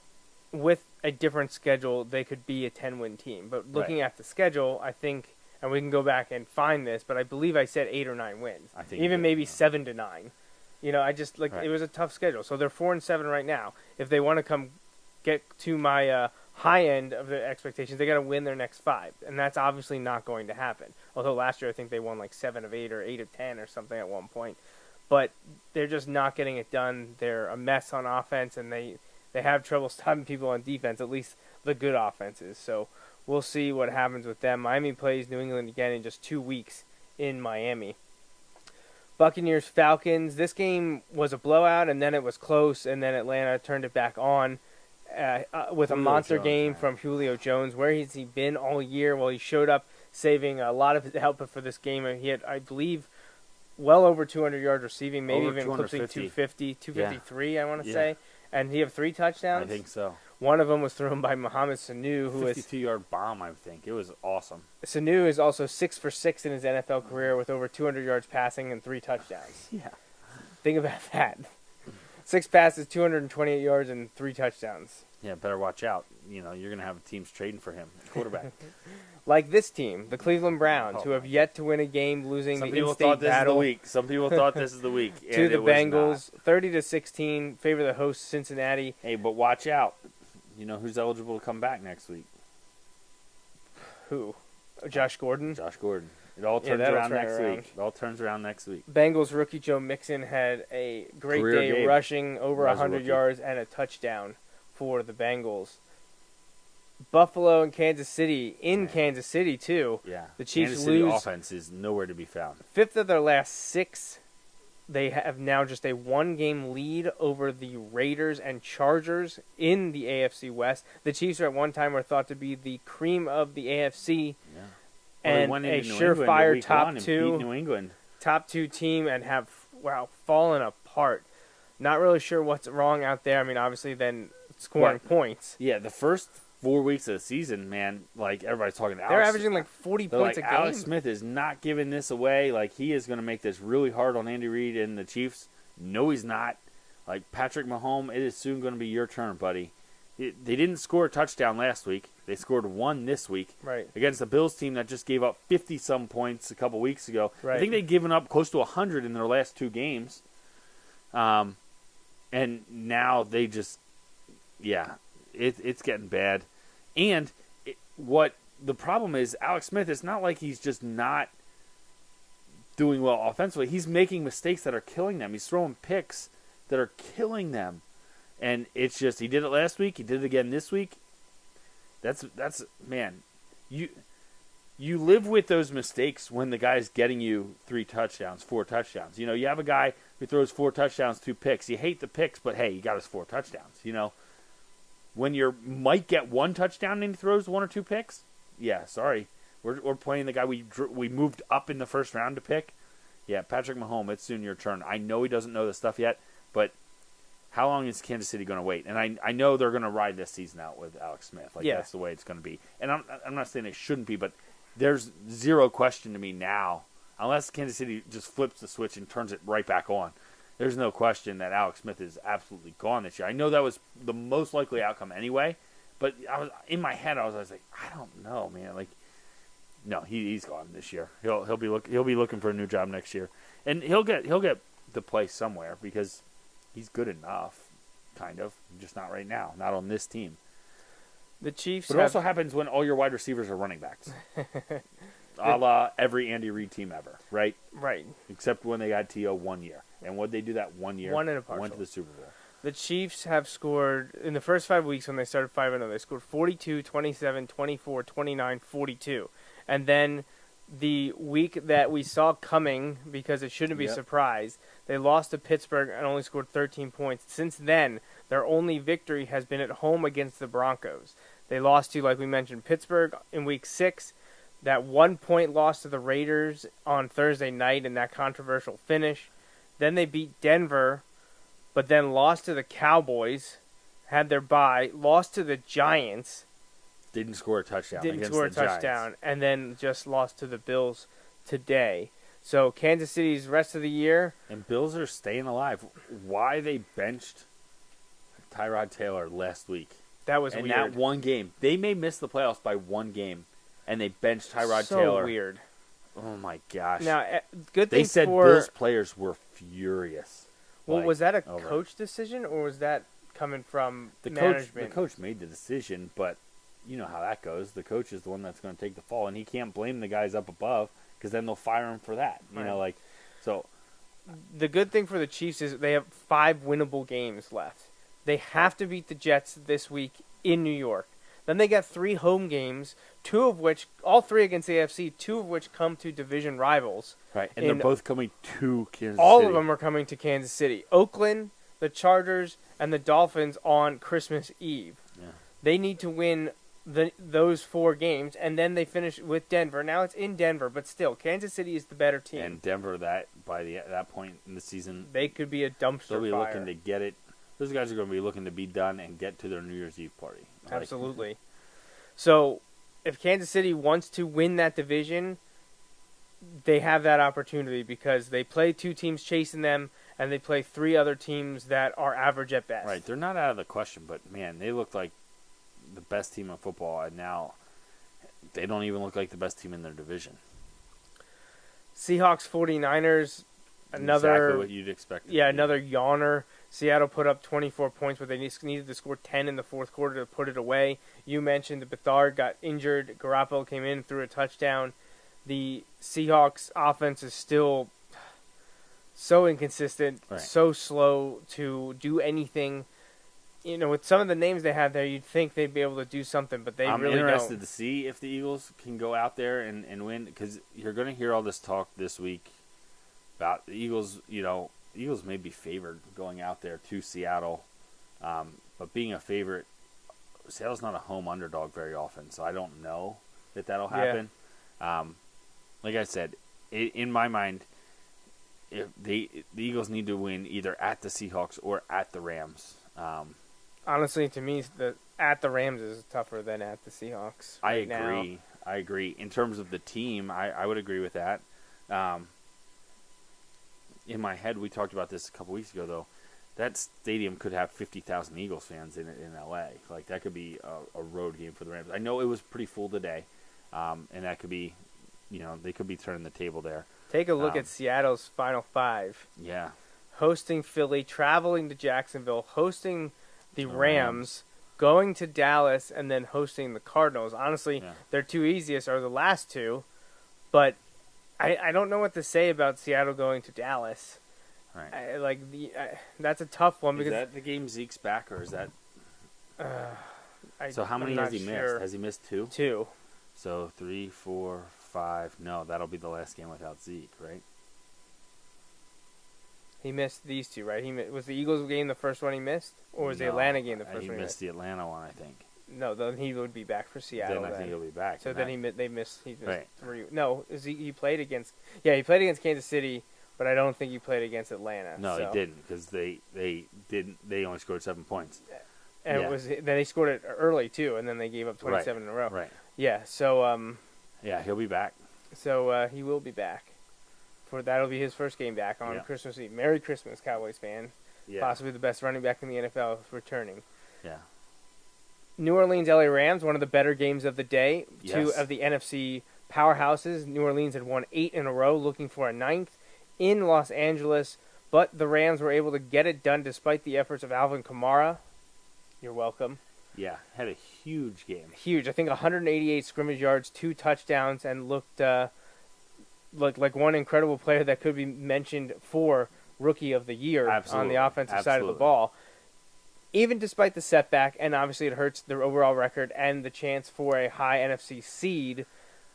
with a different schedule, they could be a 10-win team. But looking at the schedule, I think, and we can go back and find this, but I believe I said 8 or 9 wins. I think even you did, maybe yeah. 7 to 9. I just Right. it was a tough schedule. So they're 4-7 right now. If they want to come get to my high end of the expectations, they got to win their next 5, and that's obviously not going to happen. Although last year I think they won 7 of 8 or 8 of 10 or something at one point. But they're just not getting it done. They're a mess on offense, and they have trouble stopping people on defense, at least the good offenses. So we'll see what happens with them. Miami plays New England again in just 2 weeks in Miami. Buccaneers, Falcons. This game was a blowout, and then it was close, and then Atlanta turned it back on with a Julio monster Jones, game man. from Julio Jones. Where has he been all year? Well, he showed up saving a lot of his output for this game. He had, I believe, well over 200 yards receiving, maybe Over even eclipsing 250, 253, I want to say. And he have 3 touchdowns. I think so. One of them was thrown by Mohamed Sanu, who is 52-yard bomb, I think. It was awesome. Sanu is also 6 for 6 in his NFL career with over 200 yards passing and 3 touchdowns. Yeah. Think about that. 6 passes, 228 yards, and 3 touchdowns. Yeah, better watch out. You're going to have teams trading for him, quarterback. Like this team, the Cleveland Browns, who have yet to win a game, losing Some the people in-state thought this battle is the week. Some people thought this is the week. to and the it was Bengals, not. 30-16, favor the host Cincinnati. Hey, but watch out. You know who's eligible to come back next week? Who? Josh Gordon. Josh Gordon. It all turns that'll around turn next around. week. It all turns around next week. Bengals rookie Joe Mixon had a great Career day game. rushing over As a 100 rookie. yards and a touchdown for the Bengals. Buffalo and Kansas City, in Kansas City too. Yeah. The Chiefs Kansas City lose offense is nowhere to be found. 5th of their last 6. They have now just a 1-game lead over the Raiders and Chargers in the AFC West. The Chiefs are at one time were thought to be the cream of the AFC. Yeah. And they went a into New England surefire week top 1 and 2. beat New England. Top 2 team and have fallen apart. Not really sure what's wrong out there. I mean, obviously, then scoring points. Yeah, the first 4 weeks of the season, man, like everybody's talking to Alex. They're averaging like 40 They're points like, a game. Alex Smith is not giving this away. Like, he is going to make this really hard on Andy Reid and the Chiefs. No, he's not. Like, Patrick Mahomes, it is soon going to be your turn, buddy. They didn't score a touchdown last week. They scored 1 this week. Right. Against the Bills team that just gave up 50-some points a couple weeks ago. Right. I think they've given up close to 100 in their last 2 games. And now they just, it's getting bad. And what the problem is, Alex Smith, it's not like he's just not doing well offensively. He's making mistakes that are killing them. He's throwing picks that are killing them. And it's just, he did it last week. He did it again this week. That's man, you live with those mistakes when the guy's getting you 3 touchdowns, 4 touchdowns. You have a guy who throws 4 touchdowns, 2 picks. You hate the picks, but hey, he got his 4 touchdowns. When you might get 1 touchdown and he throws 1 or 2 picks, yeah, sorry. We're playing the guy we moved up in the first round to pick. Yeah, Patrick Mahomes, it's soon your turn. I know he doesn't know the stuff yet, but how long is Kansas City going to wait? And I know they're going to ride this season out with Alex Smith. That's the way it's going to be. And I'm not saying it shouldn't be, but there's zero question to me now, unless Kansas City just flips the switch and turns it right back on. There's no question that Alex Smith is absolutely gone this year. I know that was the most likely outcome anyway, but I was in my head. I was like, I don't know, man. Like, no, he's gone this year. He'll be looking for a new job next year, and he'll get the place somewhere because he's good enough, kind of, just not right now, not on this team. The Chiefs. But it also happens when all your wide receivers are running backs, a la every Andy Reid team ever, right? Right. Except when they got T.O. 1 year. And what they do that 1 year? 1 and a partial. Went to the Super Bowl. The Chiefs have scored, in the first 5 weeks when they started 5-0, they scored 42, 27, 24, 29, 42. And then the week that we saw coming, because it shouldn't be a surprise, they lost to Pittsburgh and only scored 13 points. Since then, their only victory has been at home against the Broncos. They lost to, like we mentioned, Pittsburgh in Week 6. That 1-point loss to the Raiders on Thursday night in that controversial finish. Then they beat Denver, but then lost to the Cowboys, had their bye, lost to the Giants. Didn't score a touchdown. Didn't score a touchdown, and then just lost to the Bills today. So Kansas City's rest of the year. And Bills are staying alive. Why they benched Tyrod Taylor last week? That was and weird. that one game. They may miss the playoffs by 1 game, and they benched Tyrod so Taylor. Weird. Oh, my gosh. Now, good thing they said for... Bills players were furious. Well, was that a over. coach decision, or was that coming from The management? coach made the decision, but you know how that goes. The coach is the one that's going to take the fall, and he can't blame the guys up above because then they'll fire him for that. You know, like, so. The good thing for the Chiefs is they have 5 winnable games left. They have to beat the Jets this week in New York. Then they got 3 home games, all 3 against the AFC, 2 of which come to division rivals. Right, and they're both coming to Kansas City. All of them are coming to Kansas City. Oakland, the Chargers, and the Dolphins on Christmas Eve. Yeah. They need to win those 4 games, and then they finish with Denver. Now it's in Denver, but still, Kansas City is the better team. And Denver, by that point in the season, they could be a dumpster they'll be fire. looking to get it. Those guys are going to be looking to be done and get to their New Year's Eve party. Absolutely. So, if Kansas City wants to win that division, they have that opportunity because they play 2 teams chasing them, and they play 3 other teams that are average at best. Right, they're not out of the question, but man, they look like the best team in football, and now they don't even look like the best team in their division. Seahawks 49ers, another exactly what you'd expect. Yeah, another yawner. Seattle put up 24 points, but they needed to score 10 in the fourth quarter to put it away. You mentioned that Bethard got injured. Garoppolo came in and threw a touchdown. The Seahawks offense is still so inconsistent, right. So slow to do anything. You know, with some of the names they have there, you'd think they'd be able to do something, but I'm really interested don't. to see if the Eagles can go out there and win, because you're going to hear all this talk this week about the Eagles. You know, the Eagles may be favored going out there to Seattle, but being a favorite, Seattle's not a home underdog very often, so I don't know that that'll happen. Yeah. Like I said, in my mind, if the Eagles need to win either at the Seahawks or at the Rams. Honestly, to me, at the Rams is tougher than at the Seahawks. I agree. In terms of the team, I would agree with that. In my head, we talked about this a couple weeks ago, though. That stadium could have 50,000 Eagles fans in L.A. Like, that could be a road game for the Rams. I know it was pretty full today, and that could be, they could be turning the table there. Take a look at Seattle's Final 5. Yeah. Hosting Philly, traveling to Jacksonville, hosting the Rams, going to Dallas, and then hosting the Cardinals. Honestly, their 2 easiest are the last 2, but I don't know what to say about Seattle going to Dallas. Right. That's a tough one. Is because that the game Zeke's back, or is that... so how many has he missed? Has he missed 2? 2. So 3, 4, 5... No, that'll be the last game without Zeke, right? He missed these 2, right? Was the Eagles game the first one he missed? Or was the Atlanta game the first one he missed? He missed the Atlanta one, I think. No, then he would be back for Seattle. Then I think he'll be back. So then he missed right. 3. No, he played against... Yeah, he played against Kansas City, but I don't think he played against Atlanta. No, he didn't, because they only scored 7 points. And then they scored it early, too, and then they gave up 27 in a row. Right. Yeah, so... yeah, he'll be back. So he will be back. That'll be his first game back on Christmas Eve. Merry Christmas, Cowboys fan. Yeah. Possibly the best running back in the NFL returning. Yeah. New Orleans, LA Rams, one of the better games of the day. Yes. 2 of the NFC powerhouses. New Orleans had won 8 in a row, looking for a 9th in Los Angeles, but the Rams were able to get it done despite the efforts of Alvin Kamara. You're welcome. Yeah, had a huge game. Huge. I think 188 scrimmage yards, 2 touchdowns, and looked like one incredible player that could be mentioned for Rookie of the Year on the offensive side of the ball. Even despite the setback, and obviously it hurts their overall record and the chance for a high NFC seed,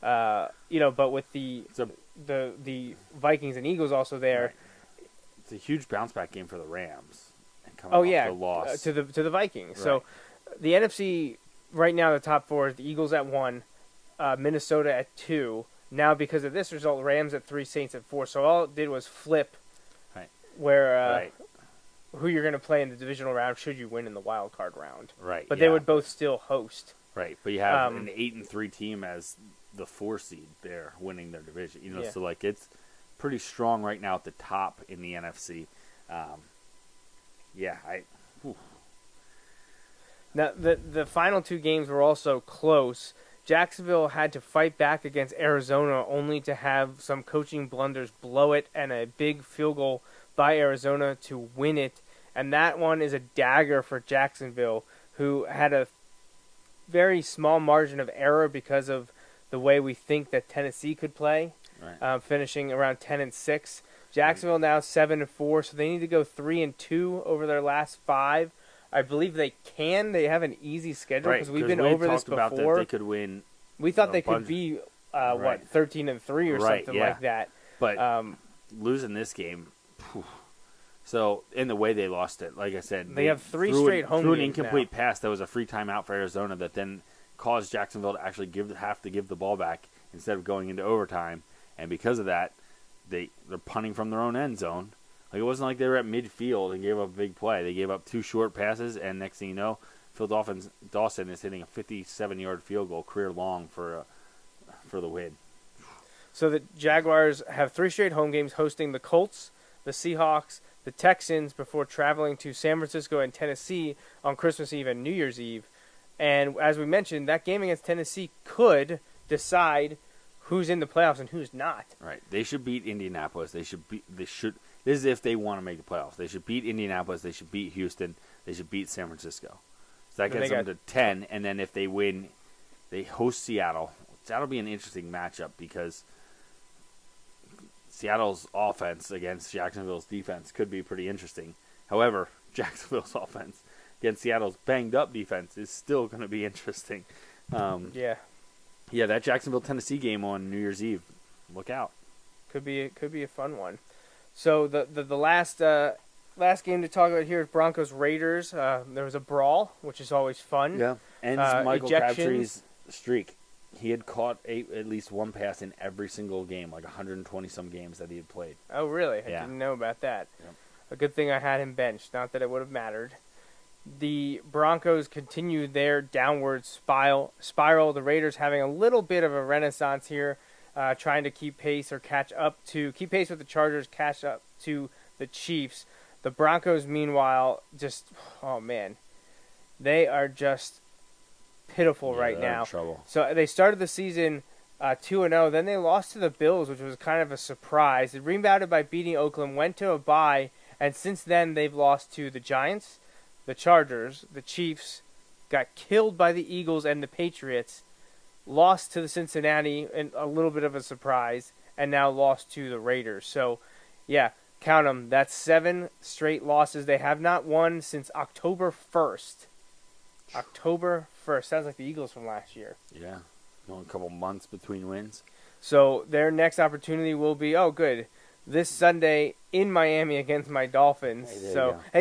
but with the Vikings and Eagles also there. Right. It's a huge bounce back game for the Rams. Off the loss. To the Vikings. Right. So the NFC right now, the top 4 is the Eagles at 1, Minnesota at 2. Now, because of this result, Rams at 3, Saints at 4. So all it did was flip where who you're going to play in the divisional round should you win in the wild card round. Right. But they would both still host. Right. But you have an 8-3 team as the 4 seed there winning their division. So it's pretty strong right now at the top in the NFC. Now the final 2 games were also close. Jacksonville had to fight back against Arizona only to have some coaching blunders blow it and a big field goal by Arizona to win it. And that one is a dagger for Jacksonville, who had a very small margin of error because of the way we think that Tennessee could play, finishing around 10-6. Jacksonville now 7-4, so they need to go 3-2 over their last 5. I believe they can. They have an easy schedule because we've been over this before. About that they could win. We thought they could be 13-3 or something like that. But losing this game, so in the way they lost it, like I said, they have 3 straight home games. Through an incomplete pass, that was a free timeout for Arizona that then caused Jacksonville to actually have to give the ball back instead of going into overtime. And because of that, they're punting from their own end zone. Like, it wasn't like they were at midfield and gave up a big play. They gave up 2 short passes, and next thing you know, Phil Dawson is hitting a 57-yard field goal, career long for the win. So the Jaguars have 3 straight home games hosting the Colts, the Seahawks, the Texans before traveling to San Francisco and Tennessee on Christmas Eve and New Year's Eve. And as we mentioned, that game against Tennessee could decide who's in the playoffs and who's not. Right. They should beat Indianapolis. This is if they want to make the playoffs. They should beat Indianapolis. They should beat Houston. They should beat San Francisco. So that gets them to 10. And then if they win, they host Seattle. That'll be an interesting matchup because Seattle's offense against Jacksonville's defense could be pretty interesting. However, Jacksonville's offense against Seattle's banged-up defense is still going to be interesting. Yeah, that Jacksonville-Tennessee game on New Year's Eve, look out. Could be a fun one. So the last game to talk about here is Broncos-Raiders. There was a brawl, which is always fun. Yeah, ends Michael Crabtree's streak. He had caught at least one pass in every single game, like 120-some games that he had played. Oh, really? Yeah. I didn't know about that. Yep. A good thing I had him benched. Not that it would have mattered. The Broncos continue their downward spiral. The Raiders having a little bit of a renaissance here, trying to keep pace with the Chargers, catch up to the Chiefs. The Broncos, meanwhile, they are just pitiful right now. In trouble. So they started the season 2-0. Then they lost to the Bills, which was kind of a surprise. They rebounded by beating Oakland, went to a bye, and since then they've lost to the Giants, the Chargers, the Chiefs, got killed by the Eagles and the Patriots, lost to the Cincinnati in a little bit of a surprise, and now lost to the Raiders. So, yeah, count them. That's 7 straight losses. They have not won since October 1st. October 1st. Sounds like the Eagles from last year. Yeah. Only a couple months between wins. So their next opportunity will be, this Sunday in Miami against my Dolphins.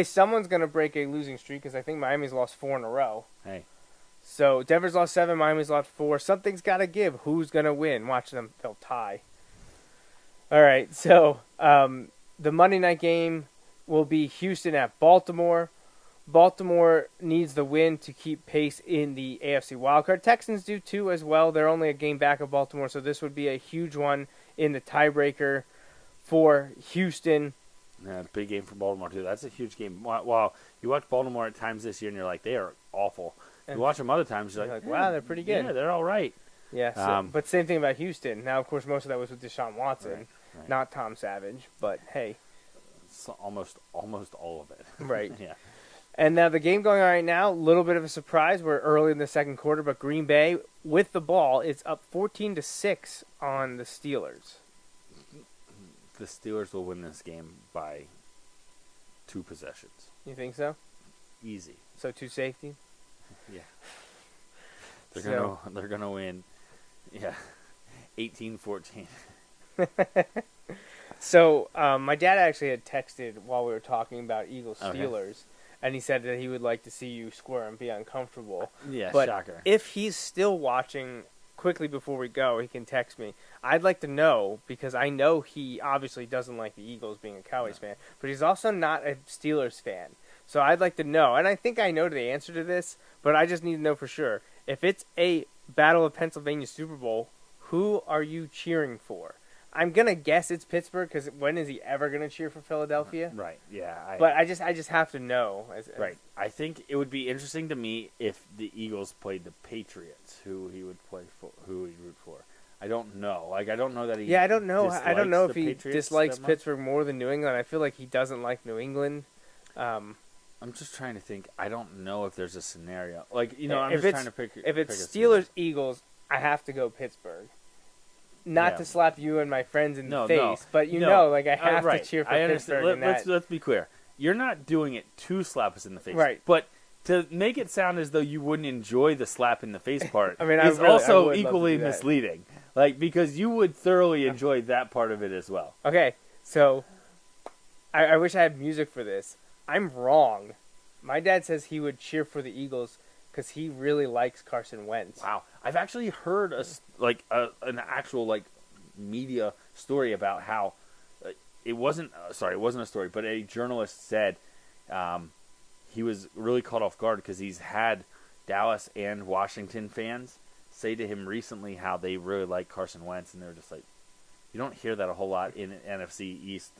Someone's going to break a losing streak because I think Miami's lost 4 in a row. Hey. So Denver's lost 7, Miami's lost 4. Something's got to give. Who's going to win? Watch them. They'll tie. All right. So the Monday night game will be Houston at Baltimore. Baltimore needs the win to keep pace in the AFC wildcard. Texans do too as well. They're only a game back of Baltimore, so this would be a huge one in the tiebreaker for Houston. Yeah, big game for Baltimore too. That's a huge game. Wow, you watch Baltimore at times this year and you're like, they are awful. You watch them other times, you're like, wow, they're pretty good. Yeah, they're all right. Yeah, but same thing about Houston. Now, of course, most of that was with Deshaun Watson, right. not Tom Savage. But hey, it's almost all of it. Right. Yeah. And now the game going on right now, a little bit of a surprise. We're early in the second quarter, but Green Bay, with the ball, is up 14-6 on the Steelers. The Steelers will win this game by 2 possessions. You think so? Easy. So 2 safety? Yeah. They're gonna win. Yeah. 18-14. So my dad actually had texted while we were talking about Eagles-Steelers. And he said that he would like to see you square and be uncomfortable. Yeah, but shocker. If he's still watching, quickly before we go, he can text me. I'd like to know, because I know he obviously doesn't like the Eagles being a Cowboys fan, but he's also not a Steelers fan. So I'd like to know, and I think I know the answer to this, but I just need to know for sure. If it's a Battle of Pennsylvania Super Bowl, who are you cheering for? I'm gonna guess it's Pittsburgh because when is he ever gonna cheer for Philadelphia? Right. Yeah. But I just have to know. Right. I think it would be interesting to me if the Eagles played the Patriots, who he would play for, who he'd root for. I don't know. I don't know that he. Yeah, I don't know. I don't know if he Patriots dislikes Pittsburgh more than New England. I feel like he doesn't like New England. I'm just trying to think. I don't know if there's a scenario I'm just trying to pick. If it's Steelers Eagles, I have to go Pittsburgh. Not to slap you and my friends in the face, but I have to cheer for Pittsburgh. Let's be clear. You're not doing it to slap us in the face, right? But to make it sound as though you wouldn't enjoy the slap in the face part is also equally misleading. Because you would thoroughly enjoy that part of it as well. Okay, so I wish I had music for this. I'm wrong. My dad says he would cheer for the Eagles because he really likes Carson Wentz. Wow, I've actually heard an actual media story about how it wasn't a story, but a journalist said he was really caught off guard because he's had Dallas and Washington fans say to him recently how they really like Carson Wentz, and they're just like, you don't hear that a whole lot in NFC East,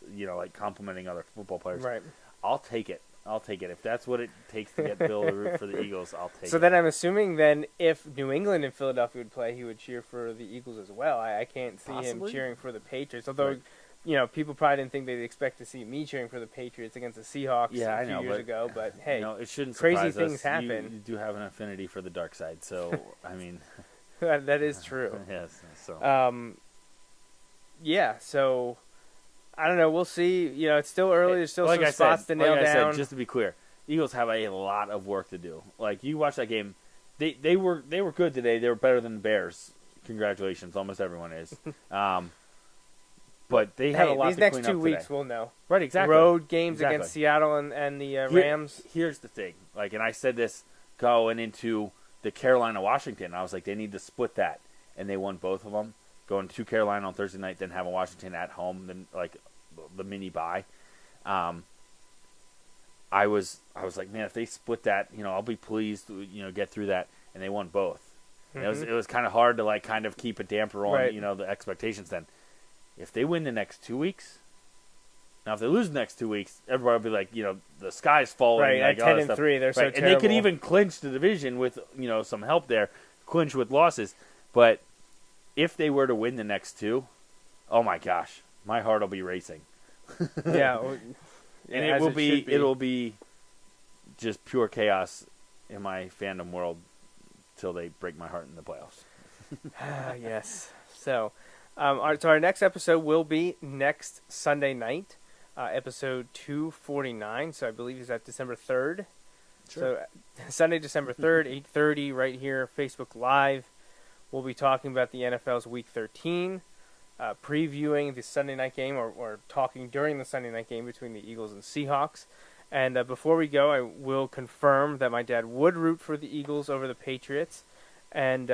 complimenting other football players. Right. I'll take it. If that's what it takes to get Bill to root for the Eagles, I'll take it. So then I'm assuming then if New England and Philadelphia would play, he would cheer for the Eagles as well. I can't see Possibly. him cheering for the Patriots, although, people probably didn't think they'd expect to see me cheering for the Patriots against the Seahawks a few years ago. But, hey, it shouldn't crazy surprise things us. happen. You do have an affinity for the dark side, so, I mean. That is true. Yes. So. So I don't know. We'll see. It's still early. There's still some spots to nail down. Just to be clear, Eagles have a lot of work to do. You watch that game, they were good today. They were better than the Bears. Congratulations, almost everyone is. But they have a lot to clean up today. These next 2 weeks, we'll know. Right, exactly. Road games against Seattle and the Rams. Here's the thing. And I said this going into the Carolina-Washington. I was like, they need to split that. And they won both of them. Going to Carolina on Thursday night, then having Washington at home, then the mini bye. I was like, man, if they split that, I'll be pleased to get through that. And they won both. Mm-hmm. It was kind of hard to kind of keep a damper on the expectations. Then, if they win the next 2 weeks, now if they lose the next 2 weeks, everybody will be like, the sky's falling. Right, at 10-3, they're so terrible. And they could even clinch the division with some help there, clinch with losses, but. If they were to win the next two, oh my gosh, my heart will be racing. Yeah, and it'll be just pure chaos in my fandom world till they break my heart in the playoffs. Yes. So, our next episode will be next Sunday night, episode 249. So I believe is that December 3rd. Sure. So Sunday, December 3rd, 8:30, right here, Facebook Live. We'll be talking about the NFL's Week 13, previewing the Sunday night game, or talking during the Sunday night game between the Eagles and Seahawks. And before we go, I will confirm that my dad would root for the Eagles over the Patriots. And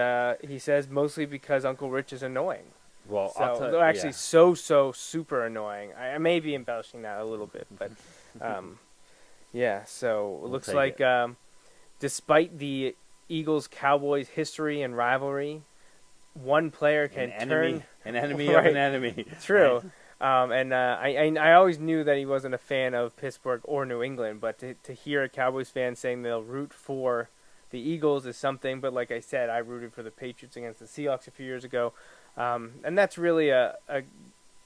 he says mostly because Uncle Rich is annoying. Well, they're actually so super annoying. I may be embellishing that a little bit, but so it looks like despite the Eagles-Cowboys history and rivalry, one player can turn an enemy of an enemy. True. Right. I always knew that he wasn't a fan of Pittsburgh or New England, but to hear a Cowboys fan saying they'll root for the Eagles is something. But like I said, I rooted for the Patriots against the Seahawks a few years ago, and that's really an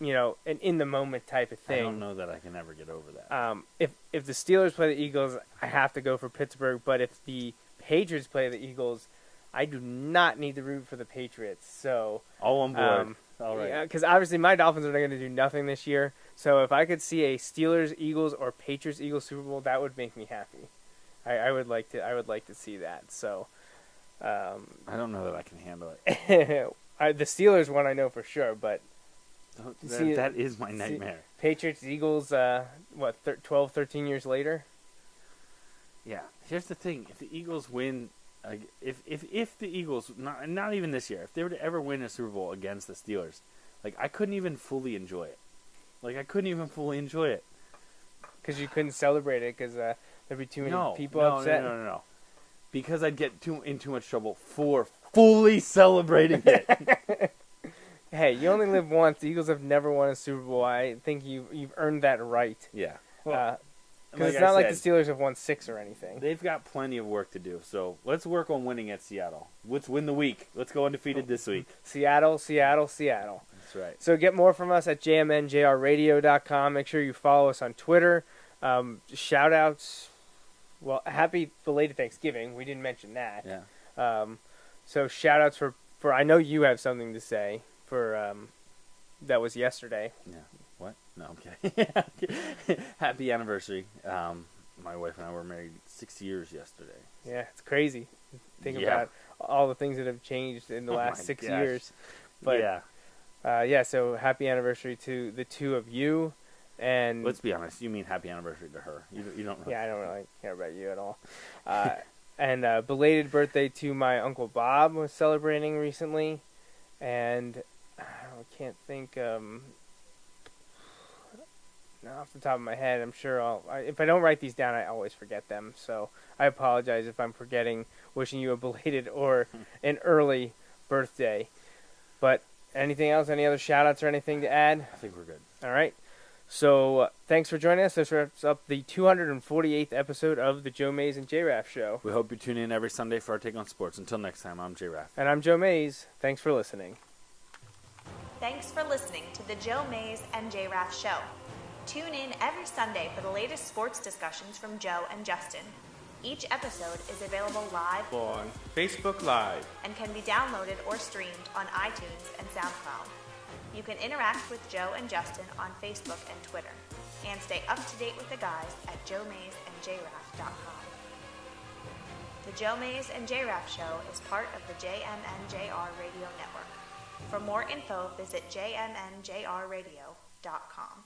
in the moment type of thing. I don't know that I can ever get over that. If the Steelers play the Eagles, I have to go for Pittsburgh. But if the Patriots play the Eagles, I do not need to root for the Patriots. So all on board. All right. Because obviously my Dolphins are going to do nothing this year. So if I could see a Steelers Eagles or Patriots Eagles Super Bowl, that would make me happy. I would like to see that. So I don't know that I can handle it. The Steelers one I know for sure, but that is my nightmare. Patriots Eagles 12, 13 years later. Yeah, here's the thing: if the Eagles win, if the Eagles not even this year, if they were to ever win a Super Bowl against the Steelers, I couldn't even fully enjoy it. Because you couldn't celebrate it because there'd be too many people upset. No. Because I'd get in too much trouble for fully celebrating it. Hey, you only live once. The Eagles have never won a Super Bowl. I think you've earned that right. Yeah. Because it's not like the Steelers have won 6 or anything. They've got plenty of work to do. So let's work on winning at Seattle. Let's win the week. Let's go undefeated this week. Seattle. That's right. So get more from us at jmnjrradio.com. Make sure you follow us on Twitter. Shout outs. Well, happy belated Thanksgiving. We didn't mention that. Yeah. So shout outs for I know you have something to say for that was yesterday. Yeah. What? No, I'm kidding. Happy anniversary. My wife and I were married 6 years yesterday. Yeah, it's crazy. Think about all the things that have changed in the last 6 years. But so happy anniversary to the two of you. And let's be honest, you mean happy anniversary to her. You don't know. Yeah, I don't really care about you at all. And belated birthday to my Uncle Bob was celebrating recently. And I can't think off the top of my head. I'm sure if I don't write these down, I always forget them. So I apologize if I'm forgetting wishing you a belated or an early birthday. But anything else? Any other shout-outs or anything to add? I think we're good. All right. So thanks for joining us. This wraps up the 248th episode of the Joe Mays and J-Raff Show. We hope you tune in every Sunday for our take on sports. Until next time, I'm J-Raff. And I'm Joe Mays. Thanks for listening. Thanks for listening to the Joe Mays and J-Raff Show. Tune in every Sunday for the latest sports discussions from Joe and Justin. Each episode is available live on Facebook Live and can be downloaded or streamed on iTunes and SoundCloud. You can interact with Joe and Justin on Facebook and Twitter, and stay up to date with the guys at joemaysandjraff.com. The Joe Mays and J-Raff Show is part of the JMNJR Radio Network. For more info, visit jmnjrradio.com.